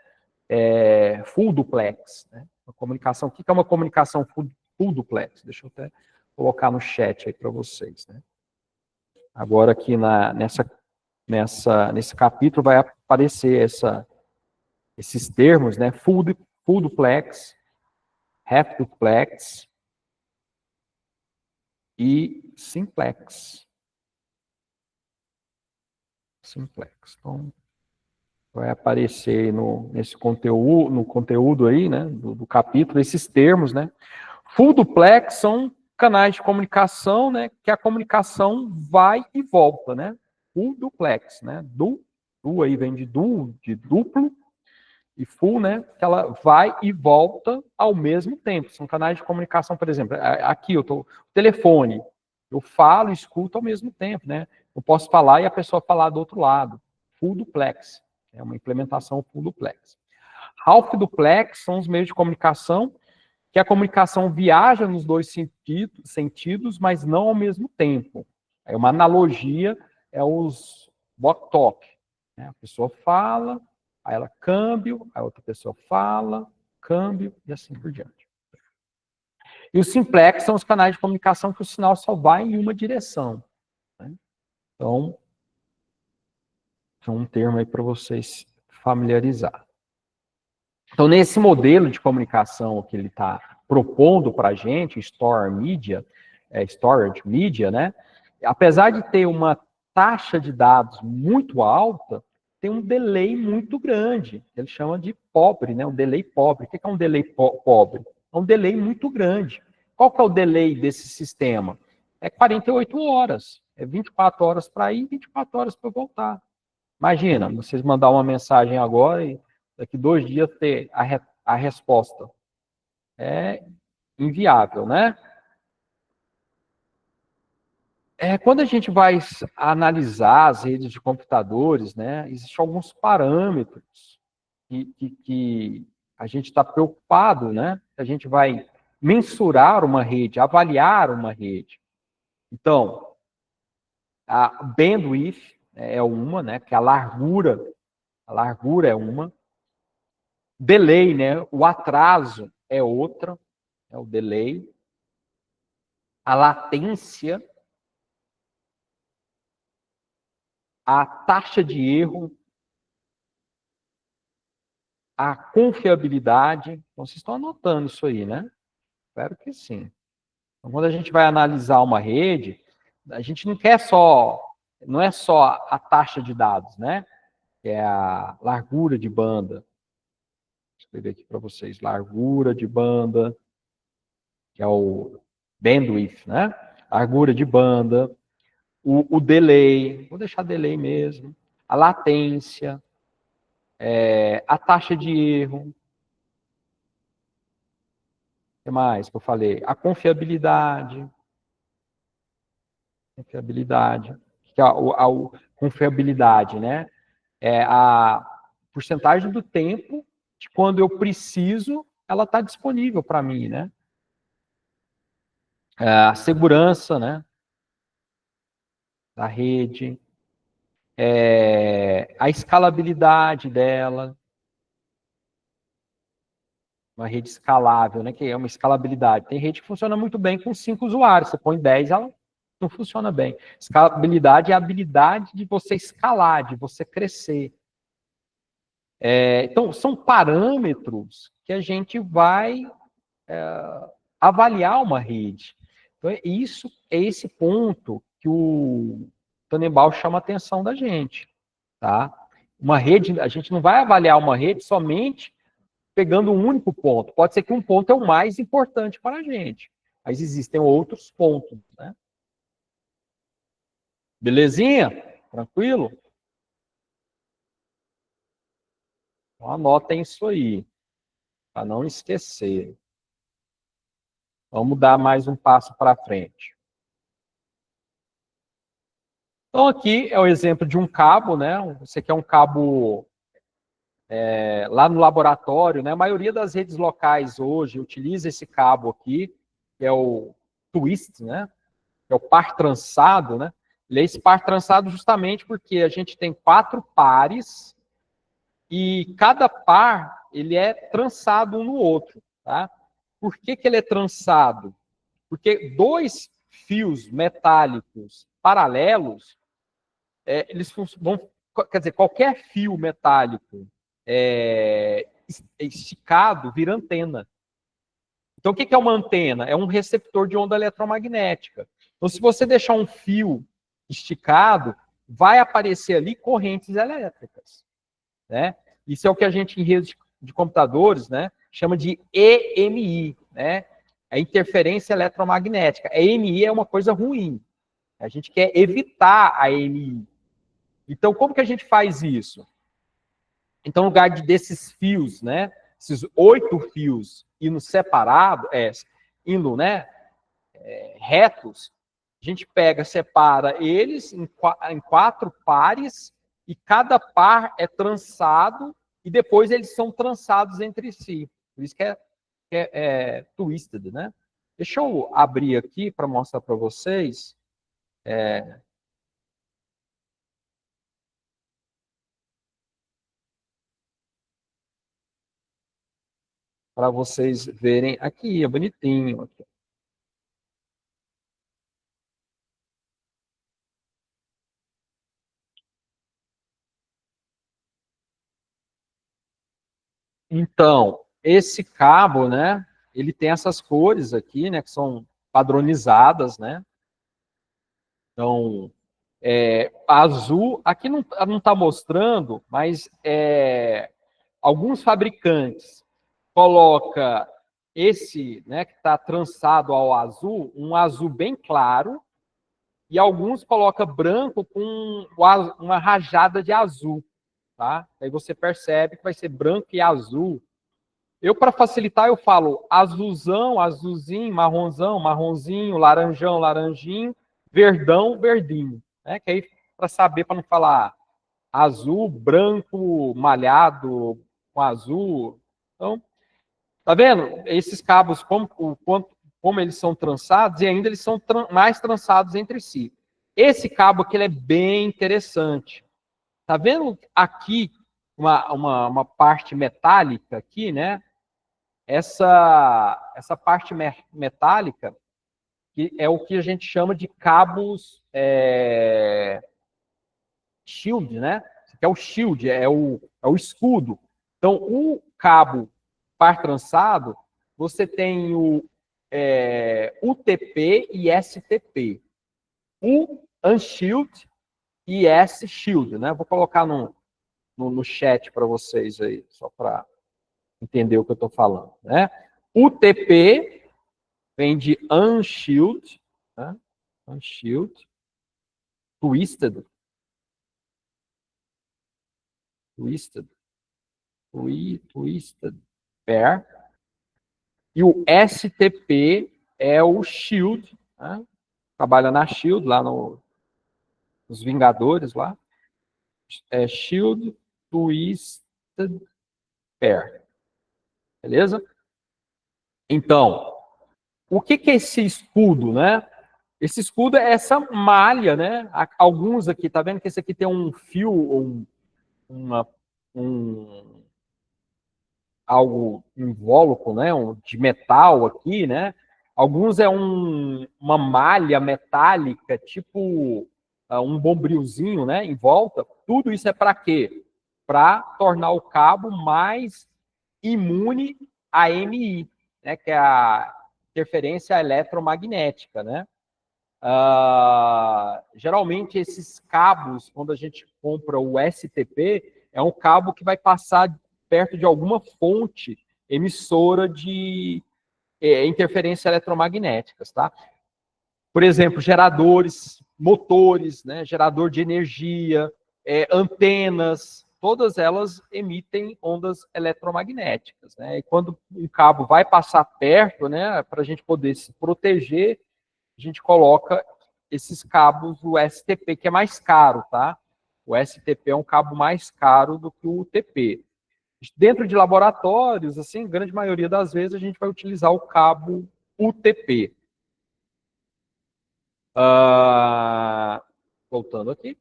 Full duplex. Né? Uma comunicação. O que é uma comunicação full duplex? Deixa eu até colocar no chat aí para vocês. Né? Agora aqui nesse capítulo vai aparecer esses termos, né? Full duplex, half duplex e simplex. Simplex. Então, vai aparecer nesse conteúdo, no conteúdo aí, né, do capítulo, esses termos, né? Full duplex são canais de comunicação, né, que a comunicação vai e volta, né? Full duplex, né? Du aí vem de duplo, e full, né, que ela vai e volta ao mesmo tempo. São canais de comunicação, por exemplo, aqui telefone, eu falo e escuto ao mesmo tempo, né? Eu posso falar e a pessoa falar do outro lado. Full duplex. É uma implementação full duplex. Half duplex são os meios de comunicação que a comunicação viaja nos dois sentidos, mas não ao mesmo tempo. É uma analogia, os walk-talk. Né? A pessoa fala, aí ela câmbio, a outra pessoa fala, câmbio, e assim por diante. E os simplex são os canais de comunicação que o sinal só vai em uma direção. Né? Então, é um termo aí para vocês familiarizar. Então, nesse modelo de comunicação que ele está propondo para a gente, storage media, né? Apesar de ter uma taxa de dados muito alta, tem um delay muito grande. Ele chama de pobre, né? Um delay pobre. O que é um delay pobre? É um delay muito grande. Qual que é o delay desse sistema? É 48 horas. É 24 horas para ir e 24 horas para voltar. Imagina, vocês mandar uma mensagem agora e daqui 2 dias ter a resposta. É inviável, né? Quando a gente vai analisar as redes de computadores, né, existem alguns parâmetros que a gente está preocupado, né? A gente vai mensurar uma rede, avaliar uma rede. Então, a bandwidth é uma, né? Que é a largura é uma. Delay, né? O atraso é outra, é o delay. A latência, a taxa de erro, a confiabilidade. Então, vocês estão anotando isso aí, né? Espero que sim. Então, quando a gente vai analisar uma rede, a gente não é só a taxa de dados, né? É a largura de banda. Vou escrever aqui para vocês, largura de banda, que é o bandwidth, né? Largura de banda, o delay, vou deixar delay mesmo, a latência, a taxa de erro, o que mais que eu falei? A confiabilidade. Confiabilidade. Que é a confiabilidade, né? É a porcentagem do tempo de quando eu preciso, ela está disponível para mim, né? A segurança, né? Da rede. a escalabilidade dela, uma rede escalável, né, que é uma escalabilidade. Tem rede que funciona muito bem com 5 usuários, você põe 10, ela não funciona bem. Escalabilidade é a habilidade de você escalar, de você crescer. Então, são parâmetros que a gente vai avaliar uma rede. Então, é esse ponto que o Tannenbaum chama a atenção da gente. Tá? Uma rede, a gente não vai avaliar uma rede somente pegando um único ponto. Pode ser que um ponto é o mais importante para a gente, mas existem outros pontos. Né? Belezinha? Tranquilo? Então, anotem isso aí, para não esquecer. Vamos dar mais um passo para frente. Então, aqui é o exemplo de um cabo, né? Esse aqui é um cabo lá no laboratório, né? A maioria das redes locais hoje utiliza esse cabo aqui, que é o twist, né? Que é o par trançado, né? Ele é esse par trançado justamente porque a gente tem 4 pares e cada par ele é trançado um no outro, tá? Por que ele é trançado? Porque 2 fios metálicos paralelos, eles vão, quer dizer, qualquer fio metálico esticado vira antena. Então, o que é uma antena? É um receptor de onda eletromagnética. Então, se você deixar um fio esticado, vai aparecer ali correntes elétricas. Né? Isso é o que a gente, em redes de computadores, né, chama de EMI, né? A interferência eletromagnética. A EMI é uma coisa ruim. A gente quer evitar a EMI. Então, como que a gente faz isso? Então, no lugar desses fios, né, esses 8 fios indo separados, indo, né, retos, a gente pega, separa eles em 4 pares e cada par é trançado e depois eles são trançados entre si. Por isso que é twisted, né? Deixa eu abrir aqui para mostrar para vocês. Para vocês verem aqui, é bonitinho. Aqui. Então, esse cabo, né, ele tem essas cores aqui, né, que são padronizadas, né? Então, azul, aqui não está mostrando, mas alguns fabricantes colocam esse, né, que está trançado ao azul, um azul bem claro, e alguns colocam branco com uma rajada de azul, tá? Aí você percebe que vai ser branco e azul. Eu, para facilitar, eu falo azulzão, azulzinho, marronzão, marronzinho, laranjão, laranjinho, verdão, verdinho. Né? Que aí, para saber, para não falar azul, branco, malhado com azul. Então, tá vendo? Esses cabos, como eles são trançados, e ainda eles são mais trançados entre si. Esse cabo aqui ele é bem interessante. Tá vendo aqui uma parte metálica aqui, né? Essa parte metálica que é o que a gente chama de cabos shield, né? Que é o shield, é o escudo. Então, o cabo par trançado, você tem o UTP e STP. U unshield e S shield, né? Vou colocar no chat para vocês aí, só para entender o que eu estou falando, né? UTP vem de unshield, né? Unshield, twisted, twisted, twisted pair. E o STP é o shield, né? Trabalha na shield, lá nos Vingadores, lá. É shield, twisted pair. Beleza? Então, o que é esse escudo, né? Esse escudo é essa malha, né? Alguns aqui, tá vendo que esse aqui tem um fio, um algo invólucro, né? De metal aqui, né? Alguns é uma malha metálica, tipo um bombrilzinho, né? Em volta. Tudo isso é para quê? Para tornar o cabo mais imune à MI, né? Que é a interferência eletromagnética, né? Geralmente esses cabos, quando a gente compra o STP, é um cabo que vai passar perto de alguma fonte emissora de interferências eletromagnéticas, tá? Por exemplo, geradores, motores, né, gerador de energia, antenas, todas elas emitem ondas eletromagnéticas, né? E quando um cabo vai passar perto, né, para a gente poder se proteger, a gente coloca esses cabos, o STP, que é mais caro, tá? O STP é um cabo mais caro do que o UTP. Dentro de laboratórios, assim, grande maioria das vezes, a gente vai utilizar o cabo UTP. Voltando aqui.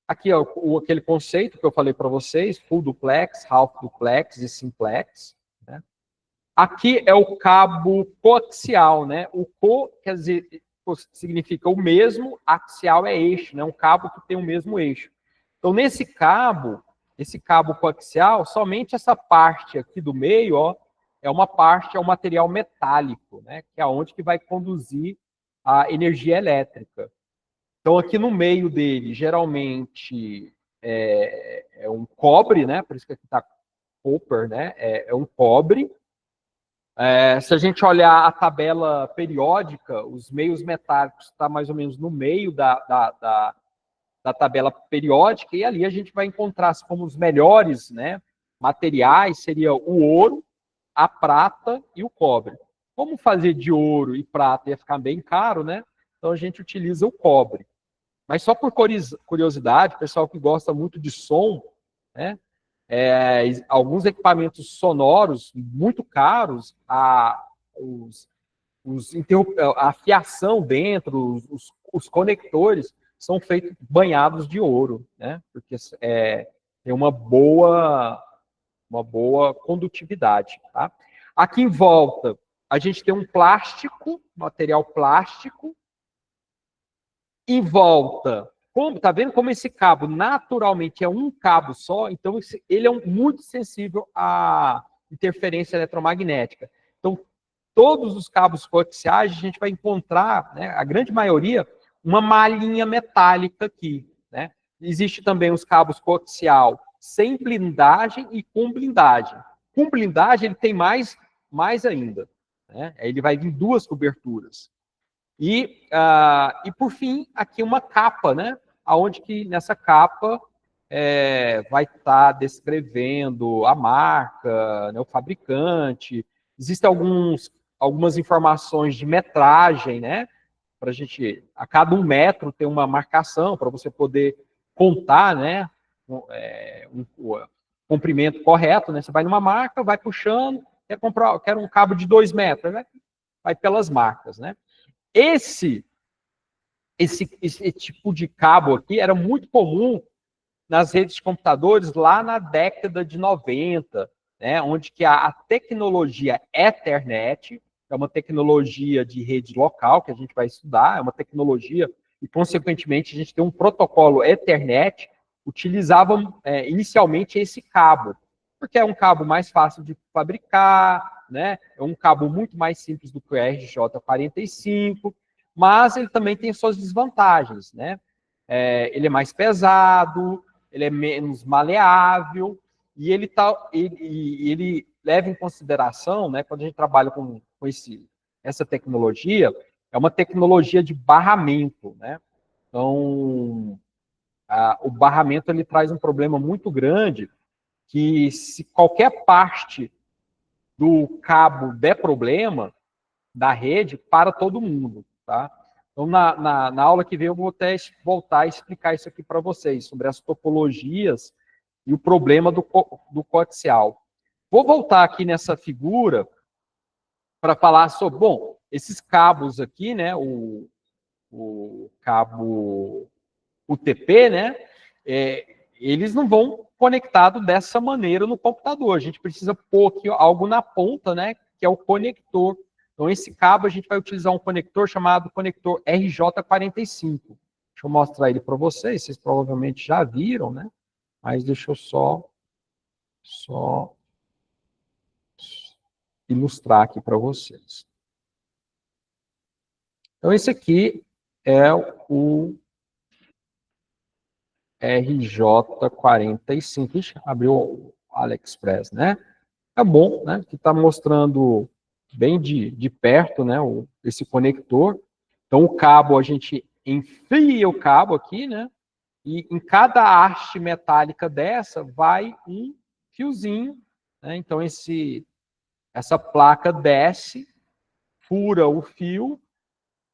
Aqui é aquele conceito que eu falei para vocês, full duplex, half duplex e simplex. Né? Aqui é o cabo coaxial, né? O co quer dizer, significa o mesmo, axial é eixo, né? Um cabo que tem o mesmo eixo. Então, nesse cabo, esse cabo coaxial, somente essa parte aqui do meio, ó, é uma parte, é um material metálico, né? Que é onde que vai conduzir a energia elétrica. Então, aqui no meio dele, geralmente é um cobre, né? Por isso que aqui está copper, né? É um cobre. Se a gente olhar a tabela periódica, os meios metálicos estão mais ou menos no meio da tabela periódica, e ali a gente vai encontrar como os melhores, né, materiais, seria o ouro, a prata e o cobre. Como fazer de ouro e prata ia ficar bem caro, né? Então a gente utiliza o cobre. Mas só por curiosidade, pessoal que gosta muito de som, né? Alguns equipamentos sonoros muito caros, a fiação dentro, os conectores são feitos banhados de ouro, né? Porque tem uma boa condutividade, tá? Aqui em volta a gente tem um plástico, material plástico. Em volta, tá vendo como esse cabo naturalmente é um cabo só? Então ele é muito sensível à interferência eletromagnética. Então todos os cabos coaxiais a gente vai encontrar, né, a grande maioria, uma malhinha metálica aqui, né? Existe também os cabos coaxial sem blindagem e com blindagem. Com blindagem ele tem mais ainda, né? Ele vai vir duas coberturas. E por fim, aqui uma capa, né? Onde que nessa capa vai estar descrevendo a marca, né, o fabricante. Existem algumas informações de metragem, né? Para a gente, a cada 1 metro tem uma marcação para você poder contar, né? O comprimento correto, né? Você vai numa marca, vai puxando, quer um cabo de 2 metros, né? Vai pelas marcas, né? Esse tipo de cabo aqui era muito comum nas redes de computadores lá na década de 90, né, onde que a tecnologia Ethernet, é uma tecnologia de rede local que a gente vai estudar, é uma tecnologia, e consequentemente a gente tem um protocolo Ethernet, utilizava inicialmente esse cabo, porque é um cabo mais fácil de fabricar, né, é um cabo muito mais simples do que o RJ45, mas ele também tem suas desvantagens, né? Ele é mais pesado, ele é menos maleável, e ele leva em consideração, né, quando a gente trabalha com essa tecnologia, é uma tecnologia de barramento, né? Então, o barramento ele traz um problema muito grande, que se qualquer parte do cabo der problema da rede, para todo mundo, tá? Então, na aula que vem, eu vou até voltar a explicar isso aqui para vocês, sobre as topologias e o problema do coaxial. Vou voltar aqui nessa figura para falar sobre, bom, esses cabos aqui, né, o cabo UTP, né, eles não vão conectados dessa maneira no computador. A gente precisa pôr aqui algo na ponta, né, que é o conector. Então, esse cabo a gente vai utilizar um conector chamado conector RJ45. Deixa eu mostrar ele para vocês provavelmente já viram, né? Mas deixa eu só ilustrar aqui para vocês. Então, esse aqui é o RJ45. Ixi, abriu o AliExpress, né? É bom, né? Que está mostrando bem de perto, né? Esse conector. Então, o cabo, a gente enfia o cabo aqui, né? E em cada haste metálica dessa vai um fiozinho, né? Então, essa placa desce, fura o fio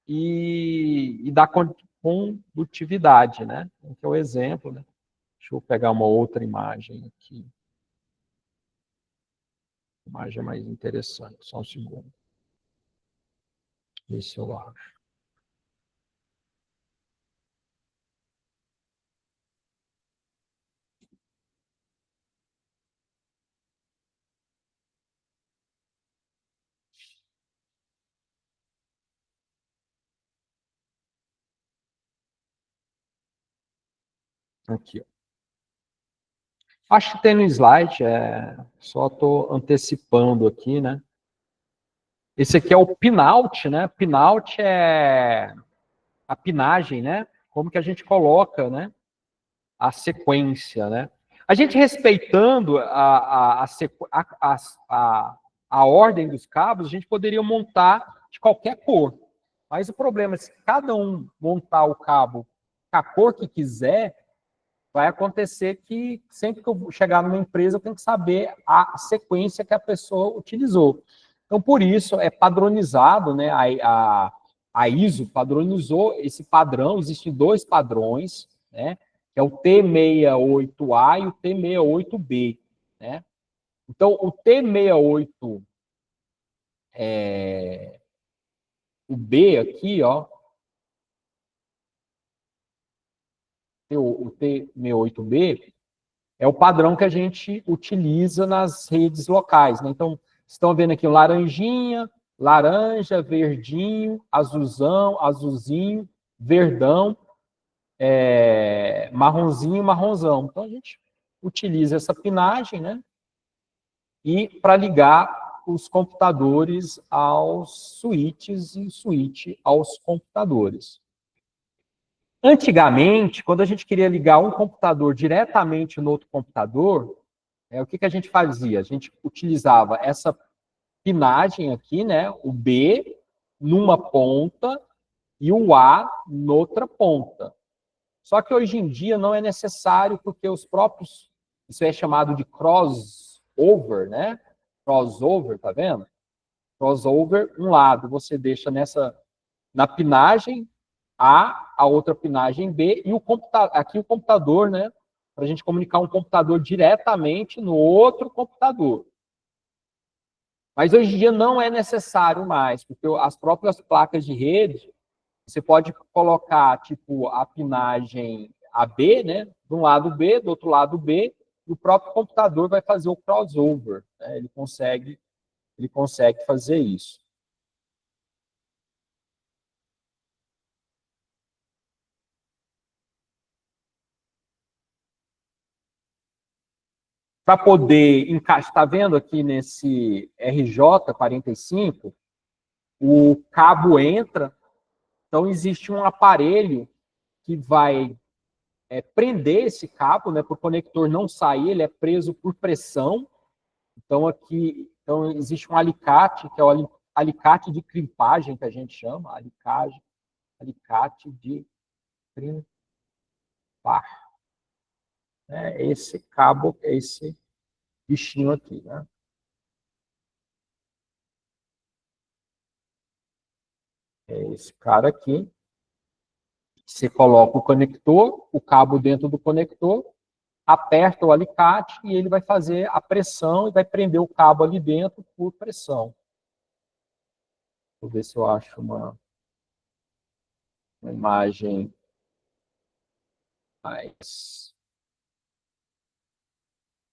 e dá condutividade, né? Então, que é o exemplo, né? Deixa eu pegar uma outra imagem aqui. Imagem mais interessante, só um segundo. Ver se eu acho. Aqui, ó. Acho que tem no slide, só estou antecipando aqui, né? Esse aqui é o pinout, né? Pinout é a pinagem, né? Como que a gente coloca, né? A sequência, né? A gente respeitando a ordem dos cabos, a gente poderia montar de qualquer cor. Mas o problema é se cada um montar o cabo com a cor que quiser, vai acontecer que sempre que eu chegar numa empresa, eu tenho que saber a sequência que a pessoa utilizou. Então, por isso, é padronizado, né? A ISO padronizou esse padrão, existem dois padrões, né? Que é o T68A e o T68B, né? Então, o T68, o B aqui, ó, o T68B, é o padrão que a gente utiliza nas redes locais, né? Então, estão vendo aqui o laranjinha, laranja, verdinho, azulzão, azulzinho, verdão, marronzinho, marronzão. Então, a gente utiliza essa pinagem, né? E para ligar os computadores aos switches e switch aos computadores. Antigamente, quando a gente queria ligar um computador diretamente no outro computador, o que a gente fazia? A gente utilizava essa pinagem aqui, né? O B numa ponta e o A noutra ponta. Só que hoje em dia não é necessário, porque os próprios, isso é chamado de crossover, né? Crossover, tá vendo? Crossover, um lado você deixa na pinagem a outra pinagem B, e aqui o computador, né? Para a gente comunicar um computador diretamente no outro computador. Mas hoje em dia não é necessário mais, porque as próprias placas de rede, você pode colocar, tipo, a pinagem AB, né? De um lado B, do outro lado B, e o próprio computador vai fazer o crossover, né? Ele consegue fazer isso. Para poder encaixar, está vendo aqui nesse RJ45, o cabo entra, então existe um aparelho que vai prender esse cabo, né, para o conector não sair, ele é preso por pressão. Então então existe um alicate, que é o alicate de crimpagem, que a gente chama, alicate de crimpar. Esse cabo, esse bichinho aqui, né? É esse cara aqui. Você coloca o conector, o cabo dentro do conector, aperta o alicate e ele vai fazer a pressão e vai prender o cabo ali dentro por pressão. Vou ver se eu acho uma imagem mais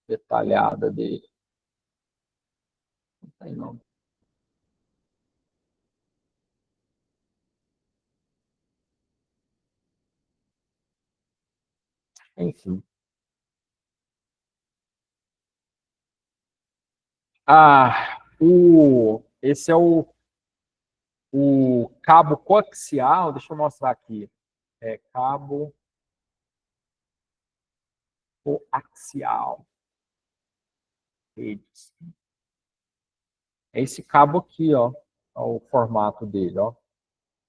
detalhada dele. Não tem, não. Enfim. Esse é o cabo coaxial. Deixa eu mostrar aqui. É cabo coaxial. Redes. É esse cabo aqui, ó. Ó, o formato dele, ó.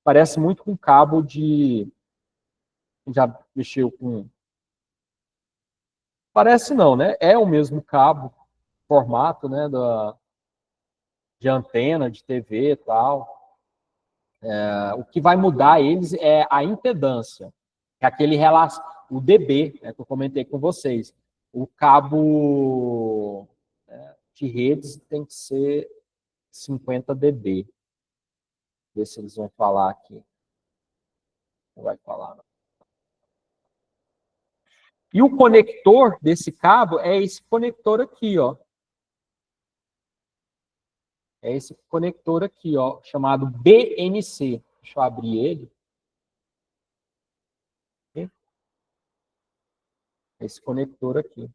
Parece muito com cabo de... Já mexeu com... Parece não, né? É o mesmo cabo, formato, né? De antena, de TV e tal. O que vai mudar eles é a impedância. É aquele relação, o dB, né, que eu comentei com vocês. O cabo de redes tem que ser 50 dB. Ver se eles vão falar aqui. Não vai falar, não. E o conector desse cabo é esse conector aqui, ó. É esse conector aqui, ó, chamado BNC. Deixa eu abrir ele. Esse conector aqui.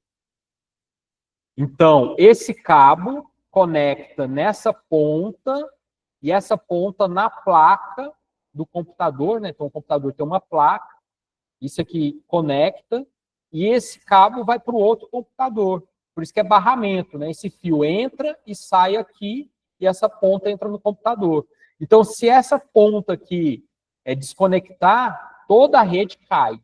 Então, esse cabo conecta nessa ponta e essa ponta na placa do computador, né? Então, o computador tem uma placa, isso aqui conecta, e esse cabo vai para o outro computador. Por isso que é barramento, né? Esse fio entra e sai aqui, e essa ponta entra no computador. Então, se essa ponta aqui desconectar, toda a rede cai,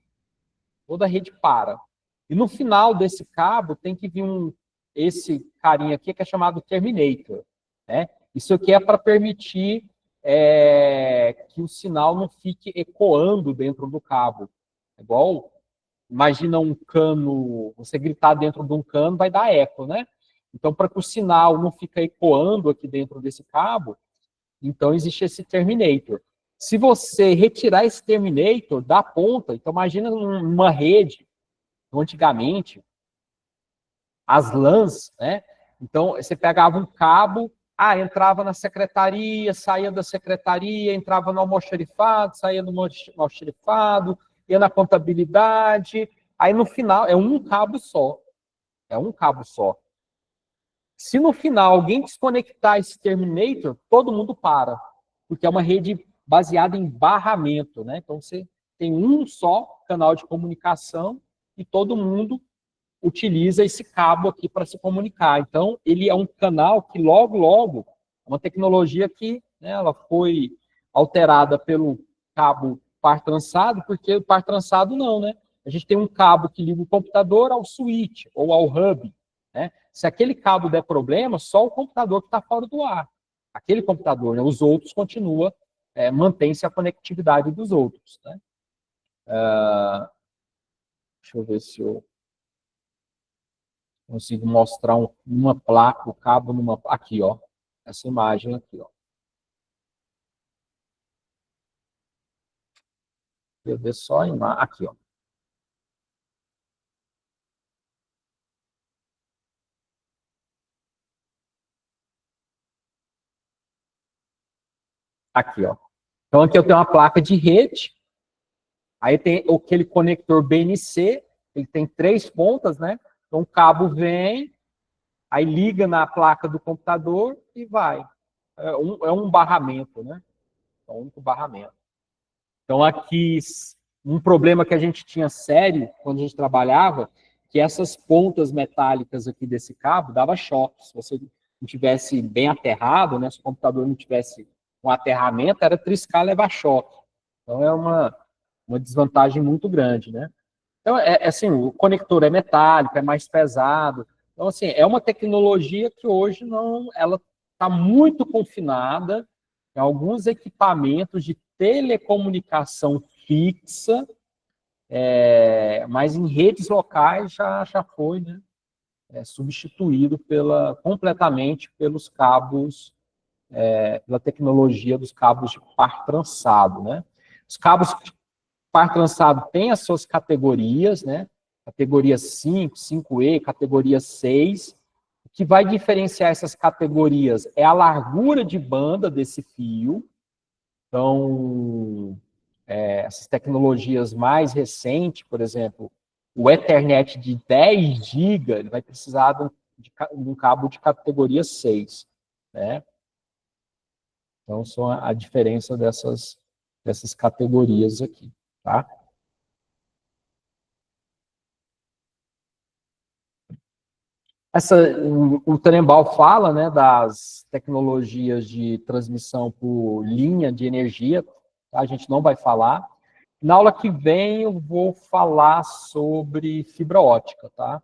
toda a rede para. E no final desse cabo tem que vir esse carinha aqui que é chamado terminator, né? Isso aqui é para permitir que o sinal não fique ecoando dentro do cabo. É igual, imagina um cano, você gritar dentro de um cano vai dar eco, né? Então, para que o sinal não fique ecoando aqui dentro desse cabo, então existe esse terminator. Se você retirar esse terminator da ponta, então imagina uma rede, antigamente, as LANs, né? Então, você pegava um cabo, entrava na secretaria, saía da secretaria, entrava no almoxarifado, saía do almoxarifado, ia na contabilidade, aí no final é um cabo só. É um cabo só. Se no final alguém desconectar esse terminator, todo mundo para, porque é uma rede baseada em barramento, né? Então, você tem um só canal de comunicação e todo mundo utiliza esse cabo aqui para se comunicar. Então, ele é um canal que logo, logo, é uma tecnologia que, né, ela foi alterada pelo cabo par trançado, porque o par trançado não, né? A gente tem um cabo que liga o computador ao switch ou ao hub, né? Se aquele cabo der problema, só o computador que está fora do ar. Aquele computador, né? Os outros continuam, mantém-se a conectividade dos outros, né? Deixa eu ver se eu consigo mostrar uma placa, o cabo numa... Aqui, ó. Essa imagem aqui, ó. Eu ver só a imagem. Aqui, ó. Aqui, ó. Então, aqui eu tenho uma placa de rede. Aí tem aquele conector BNC. Ele tem 3 pontas, né? Então, o cabo vem, aí liga na placa do computador e vai. É um barramento, né? É um único barramento. Então, aqui, um problema que a gente tinha sério quando a gente trabalhava, que essas pontas metálicas aqui desse cabo dava choque. Se você não tivesse bem aterrado, né, se o computador não tivesse um aterramento, era triscar, levar choque. Então, é uma desvantagem muito grande, né? Então, assim, o conector é metálico, é mais pesado. Então, assim, é uma tecnologia que hoje não, ela está muito confinada em alguns equipamentos de telecomunicação fixa, mas em redes locais já foi, né, substituído completamente pelos cabos, pela tecnologia dos cabos de par trançado, né? Os cabos de par trançado têm as suas categorias, né? Categoria 5, 5E, categoria 6. O que vai diferenciar essas categorias é a largura de banda desse fio. Então, essas tecnologias mais recentes, por exemplo, o Ethernet de 10 GB, ele vai precisar de um cabo de categoria 6, né? Então, são a diferença dessas categorias aqui, tá? O Trembal fala, né, das tecnologias de transmissão por linha de energia, tá? A gente não vai falar. Na aula que vem eu vou falar sobre fibra ótica, tá?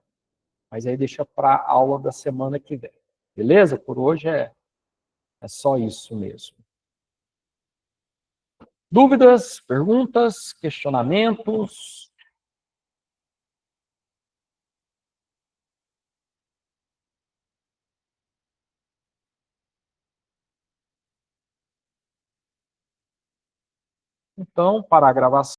Mas aí deixa para a aula da semana que vem. Beleza? Por hoje é só isso mesmo. Dúvidas, perguntas, questionamentos? Então, para a gravação.